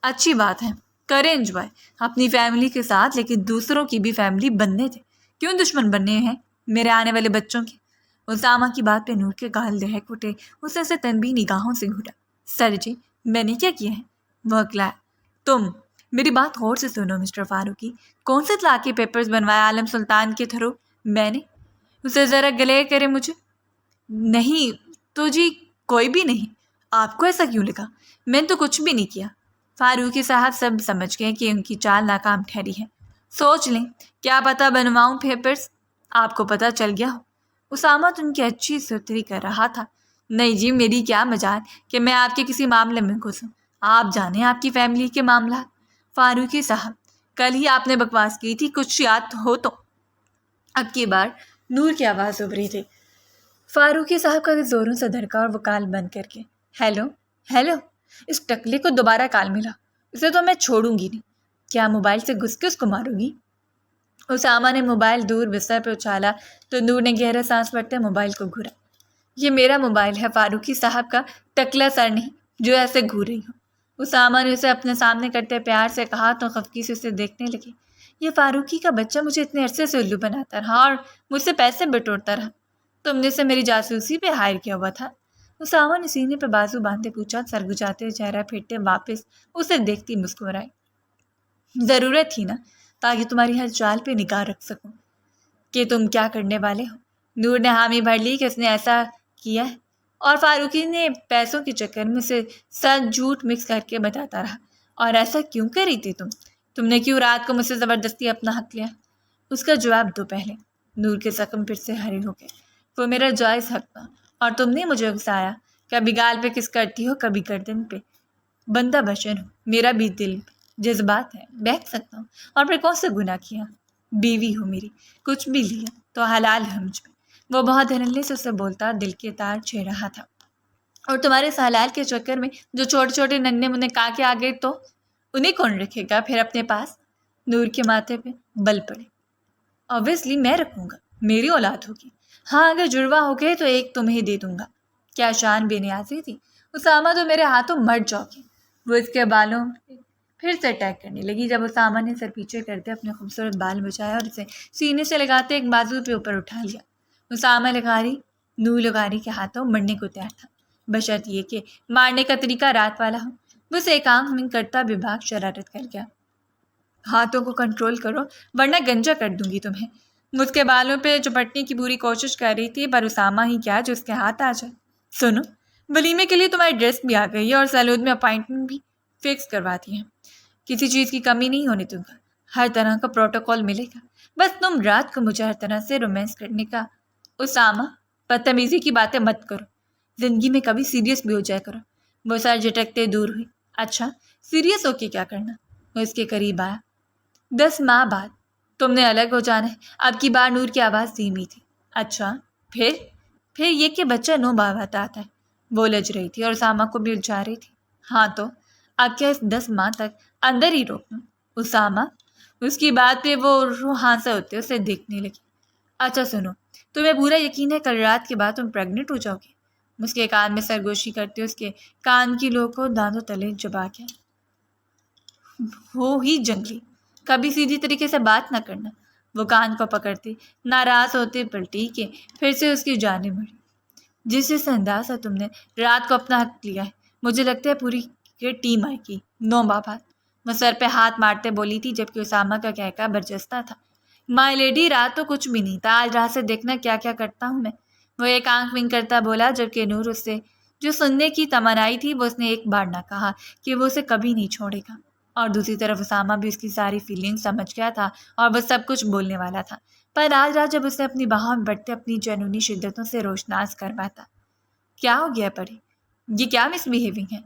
اچھی بات ہے، کریں انجوائے اپنی فیملی کے ساتھ، لیکن دوسروں کی بھی فیملی بننے تھے، کیوں دشمن بننے ہیں میرے آنے والے بچوں کے؟ اسامہ کی بات پہ نور کے گال دہک اٹھے۔ اس نے اسے تنبیہ نگاہوں سے گھورا۔ سر جی میں نے کیا کیا ہے؟ وہ اکلایا۔ تم میری بات غور سے سنو مسٹر فاروقی، کون سے طلاق کے پیپرز بنوائے عالم سلطان کے تھرو؟ میں نے؟ اسے ذرا گلے کرے مجھے۔ نہیں تو جی کوئی بھی نہیں۔ آپ کو ایسا کیوں لگا؟ میں نے تو کچھ بھی نہیں کیا۔ فاروقی صاحب سب سمجھ گئے کہ ان کی چال ناکام ٹھہری ہے۔ سوچ لیں، کیا پتہ بنواؤں پیپرز، آپ کو پتہ چل گیا ہو۔ اسامہ تو ان کی اچھی ستری کر رہا تھا۔ نہیں جی میری کیا مجال کہ میں آپ کے کسی معاملے میں گھسوں، آپ جانیں آپ کی فیملی کے معاملات۔ فاروقی صاحب کل ہی آپ نے بکواس کی تھی، کچھ یاد ہو تو؟ اب کی بار نور کی آواز ابھری تھی۔ فاروقی صاحب کا زوروں سے دھڑکا اور وہ کال بند کر کے۔ ہیلو ہیلو، اس ٹکلے کو دوبارہ کال ملا، اسے تو میں چھوڑوں گی نہیں۔ کیا موبائل سے گھس کے اس کو ماروں گی؟ اسامہ نے موبائل دور بستر پہ اچھالا تو نور نے گہرا سانس بھرتے موبائل کو گھورا۔ یہ میرا موبائل ہے، فاروقی صاحب کا ٹکلا سر نہیں جو ایسے گھور رہی ہوں۔ اسامہ نے اسے اپنے سامنے کرتے پیار سے کہا تو خفگی سے اسے دیکھنے لگی۔ یہ فاروقی کا بچہ مجھے اتنے عرصے سے الو بناتا رہا اور مجھ سے پیسے بٹورتا رہا، تم نے اسے میری جاسوسی پہ ہائر کیا ہوا تھا؟ اسامہ نے سینے پہ بازو باندھے پوچھا، سر گجاتے چہرہ پھیرتے واپس اسے دیکھتی مسکرائی۔ ضرورت تھی نا، تاکہ تمہاری ہر چال پہ نگاہ رکھ سکوں۔ کہ تم کیا کرنے والے ہو؟ نور نے حامی بھر لی کہ اس نے ایسا کیا ہے، اور فاروقی نے پیسوں کے چکر میں سے سچ جھوٹ مکس کر کے بتاتا رہا۔ اور ایسا کیوں کری تھی تم نے کیوں رات کو مجھ سے زبردستی اپنا حق لیا؟ اس کا جواب دو پہلے۔ نور کے زخم پھر سے ہرے ہو گئے۔ وہ میرا جائز حق تھا اور تم نے مجھے اکسایا، کبھی گال پہ کس کرتی ہو، کبھی گردن پہ۔ بندہ بشر ہوں، میرا بھی دل جذبات ہے، بہک سکتا ہوں، اور پھر کون سا گناہ کیا؟ بیوی ہو میری، کچھ بھی لیا تو حلال ہے مجھ پہ۔ وہ بہت دھڑلے سے اسے بولتا دل کے تار چھیڑ رہا تھا۔ اور تمہارے اس حلال کے چکر میں جو چھوٹے چھوٹے ننھے منھے کانکے آ گئے تو انہیں کون رکھے گا پھر اپنے پاس؟ نور کے ماتھے پہ بل پڑے۔ اوبویسلی میں رکھوں گا، میری اولاد ہوگی۔ ہاں اگر جڑوا ہو گئے تو ایک تمہیں دے دوں گا۔ کیا شان بے نیازی تھی اسامہ، تو میرے ہاتھوں مر جاؤ گی۔ وہ اس کے بالوں پھر سے اٹیک کرنے لگی۔ جب اسامہ نے سر پیچھے کرتے اپنے خوبصورت بال بچایا اور اسے سینے سے لگاتے ایک بازو پہ اوپر اٹھا لیا، اسامہ لغاری نور لغاری کے ہاتھوں مرنے کو تیار تھا، بشرط یہ کہ مارنے کا طریقہ رات والا ہو۔ وہ اسے ایک آنکھ میں کرتا بے باک شرارت کر گیا۔ ہاتھوں کو کنٹرول کرو ورنہ گنجا کر دوں گی تمہیں۔ وہ اس کے بالوں پہ چپٹنے کی پوری کوشش کر رہی تھی، پر اسامہ ہی کیا جو اس کے ہاتھ آ جائے۔ سنو، ولیمے کے لیے تمہاری ڈریس بھی آ گئی ہے اور سیلون میں اپائنٹمنٹ بھی فکس کروا دی ہے۔ کسی چیز کی کمی نہیں ہونے دوں گا، ہر طرح کا پروٹوکول ملے گا، بس تم رات کو مجھے ہر طرح سے رومانس کرنے کا۔ اسامہ، بدتمیزی کی باتیں مت کرو، زندگی میں کبھی سیریس بھی ہو جائے کرو۔ وہ سر جھٹکتے دور ہوئی۔ اچھا، سیریس ہو کے کیا کرنا؟ وہ اس کے قریب آیا۔ 10 ماہ بعد تم نے الگ ہو جانا ہے۔ اب کی بار نور کی آواز دھیمی تھی۔ اچھا، پھر یہ کہ بچہ 9 ماہ بعد آتا ہے۔ وہ لج رہی تھی اور اسامہ کو بھی الجھا رہی تھی۔ ہاں تو اب کیا اس 10 ماہ تک اندر ہی روک لوں؟ اسامہ، اس کی بات پہ وہ روحانسا ہوتے اسے دیکھنے لگی۔ اچھا سنو، تمہیں پورا یقین ہے کل رات کے بعد تم پریگننٹ ہو جاؤ گے؟ اس کے کان میں سرگوشی کرتے اس کے کان کی لو کو دانتوں تلے چبا گیا۔ وہ ہی جنگلی، کبھی سیدھی طریقے سے بات نہ کرنا۔ وہ کان کو پکڑتی ناراض ہوتے پلٹی کہ پھر سے اس کی جانب مڑی۔ جس انداز سے تم نے رات کو اپنا حق لیا ہے، مجھے لگتا ہے پوری ٹیم آئے گی 9 ماہ بعد۔ وہ سر پہ ہاتھ مارتے بولی تھی، جبکہ اسامہ کا کہکا برجستہ تھا۔ مائی لیڈی، رات تو کچھ بھی نہیں تھا، آج رات سے دیکھنا کیا کیا کرتا ہوں میں۔ وہ ایک آنکھ ونک کرتا بولا، جبکہ نور اس سے جو سننے کی تمنائی تھی وہ اس نے ایک بار نہ کہا کہ وہ اسے کبھی نہیں چھوڑے گا۔ اور دوسری طرف اسامہ بھی اس کی ساری فیلنگ سمجھ گیا تھا اور وہ سب کچھ بولنے والا تھا، پر آج رات جب اسے اپنی باہوں میں بڑھتے اپنی جنونی شدتوں سے روشناس کرواتا۔ کیا ہو گیا پری؟ یہ کیا مس بیہیونگ ہے؟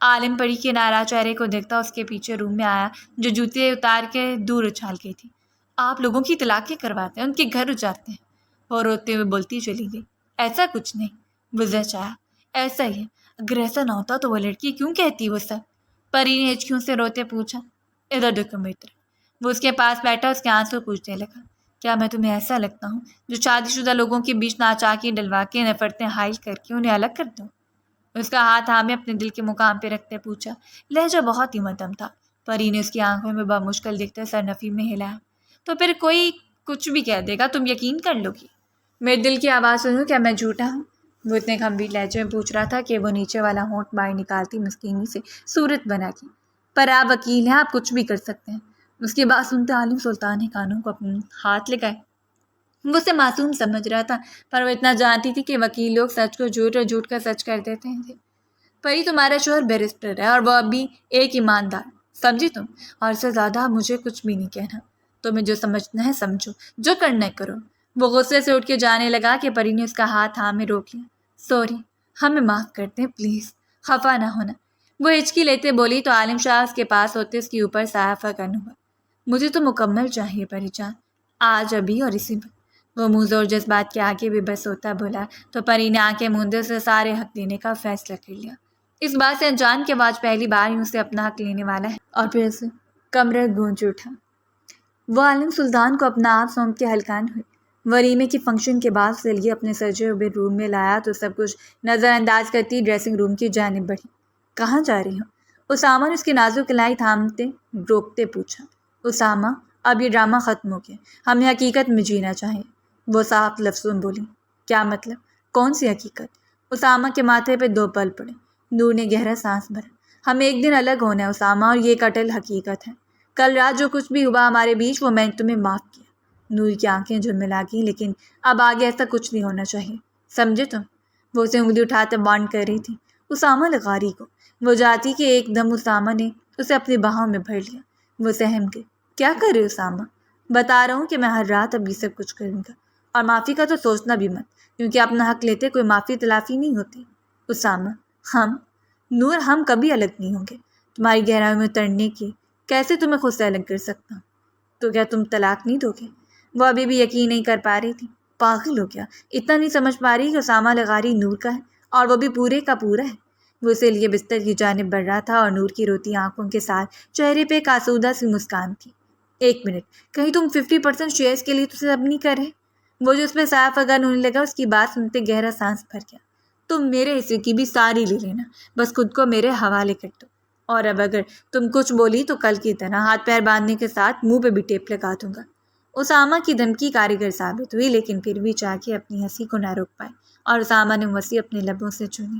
عالم پری کے ناراض چہرے کو دیکھتا اس کے پیچھے روم میں آیا، جو جوتے اتار کے دور اچھال گئی تھی۔ آپ لوگوں کی طلاقیں کرواتے ہیں، ان کے گھر اجارتے ہیں۔ وہ روتے ہوئے بولتی چلی گئی۔ ایسا کچھ نہیں، وزر چاہا، ایسا ہی ہے۔ اگر ایسا نہ ہوتا تو وہ لڑکی کیوں کہتی وہ سب؟ پری نے ہچکیوں سے روتے پوچھا۔ ادھر دیکھو میری طرف۔ وہ اس کے پاس بیٹھا اس کے آنسو پوچھنے لگا۔ کیا میں تمہیں ایسا لگتا ہوں جو شادی شدہ لوگوں کے بیچ ناچا کے ڈلوا کے نفرتیں حائل کر کے انہیں الگ کر دوں؟ اس کا ہاتھ ہامے اپنے دل کے مقام پہ رکھتے پوچھا۔ لہجہ بہت ہی مدھم تھا۔ پری نے اس کی آنکھوں میں بمشکل دیکھتے سر نفی میں ہلایا۔ تو پھر کوئی کچھ بھی کہہ دے گا، تم یقین کر لو گی؟ میرے دل کی آواز سنو، کیا میں جھوٹا ہوں؟ وہ اتنے گمبھیر لہجے میں پوچھ رہا تھا کہ وہ نیچے والا ہونٹ باہر نکالتی مسکینی سے صورت بنا کی۔ پر آپ وکیل ہیں، آپ کچھ بھی کر سکتے ہیں۔ اس کی بات سنتے عالم سلطان نے کانوں کو اپنے ہاتھ لگائے۔ وہ اسے معصوم سمجھ رہا تھا، پر وہ اتنا جانتی تھی کہ وکیل لوگ سچ کو جھوٹ اور جھوٹ کا سچ کر دیتے ہیں۔ پری، تمہارا شوہر بیرسٹر ہے اور وہ ابھی ایک ایماندار، سمجھی تم؟ اور اس سے زیادہ مجھے کچھ بھی نہیں کہنا۔ تمہیں جو سمجھنا ہے سمجھو، جو کرنا ہے کرو۔ وہ غصے سے اٹھ کے جانے لگا کہ پری نے اس کا ہاتھ ہاں میں روک لیا۔ سوری، ہمیں معاف کر دیں پلیز، خفا نہ ہونا۔ وہ ہچکی لیتے بولی تو عالم شاہ اس کے پاس ہوتے اس کے اوپر سایہ فکن ہوا۔ مجھے تو مکمل چاہیے پری جان، آج ابھی اور اسی وقت۔ وہ منہ زور جذبات کے آگے بھی بس ہوتا بولا تو پری نے آنکھیں موندے سے سارے حق دینے کا فیصلہ کر لیا۔ اس بات سے انجان کہ آج پہلی بار ہی اسے اپنا حق لینے والا ہے، اور پھر اسے کمرہ گونج اٹھا۔ وہ عالم سلطان کو اپنا آپ سونپ کے ہلکان ہوئی۔ ولیمے کی فنکشن کے بعد سے لیے اپنے سجے ہوئے روم میں لایا تو سب کچھ نظر انداز کرتی ڈریسنگ روم کی جانب بڑھی۔ کہاں جا رہی ہو؟ اسامہ نے اس کی نازک کلائی تھامتے روکتے پوچھا۔ اسامہ، اب یہ ڈرامہ ختم ہو گیا، ہمیں حقیقت میں جینا چاہیے۔ وہ صاف لفظوں میں بولی۔ کیا مطلب؟ کون سی حقیقت؟ اسامہ کے ماتھے پہ 2 پل پڑے۔ نور نے گہرا سانس بھرا۔ ہمیں ایک دن الگ ہونا ہے اسامہ، اور یہ ایک اٹل حقیقت ہے۔ کل رات جو کچھ بھی ہوا ہمارے بیچ وہ میں نے تمہیں معاف کیا۔ نور کی آنکھیں جھلملا گئیں، لیکن اب آگے ایسا کچھ نہیں ہونا چاہیے، سمجھے تم؟ وہ اسے انگلی اٹھاتے وارن کر رہی تھی اسامہ لغاری کو۔ وہ جاتی کہ ایک دم اسامہ نے اسے اپنی باہوں میں بھر لیا۔ وہ سہم گئی۔ کیا کر رہے اسامہ؟ بتا رہا ہوں کہ میں ہر رات اب یہ سب کچھ کروں گا، اور معافی کا تو سوچنا بھی مت، کیونکہ اپنا حق لیتے کوئی معافی تلافی نہیں ہوتی۔ اسامہ، ہم نور، ہم کبھی الگ نہیں ہوں گے۔ تمہاری گہرائیوں میں اترنے کی کیسے تمہیں خود سے الگ کر سکتا ہوں؟ تو کیا تم طلاق نہیں دو گے؟ وہ ابھی بھی یقین نہیں کر پا رہی تھی۔ پاگل ہو گیا، اتنا نہیں سمجھ پا رہی کہ اسامہ لغاری نور کا ہے، اور وہ بھی پورے کا پورا ہے۔ وہ اسے لیے بستر کی جانب بڑھ رہا تھا، اور نور کی روتی آنکھوں کے ساتھ چہرے پہ ایک آسودہ سی مسکان تھی۔ ایک منٹ، کہیں تم 50% شیئرز کے لیے تو سب نہیں کر رہے؟ وہ جو اس پہ صاف اگر ہونے لگا، اس کی بات سنتے گہرا سانس بھر گیا۔ تم میرے حصے کی بھی ساری لے لینا، بس خود کو میرے حوالے کر دو، اور اب اگر تم کچھ بولی تو کل کی طرح ہاتھ پیر باندھنے کے ساتھ منہ پہ بھی ٹیپ لگا دوں گا۔ اسامہ کی دھمکی کارگر ثابت ہوئی، لیکن پھر بھی چاہ کے اپنی ہنسی کو نہ روک پائے، اور اسامہ نے وسیع اپنے لبوں سے چنی۔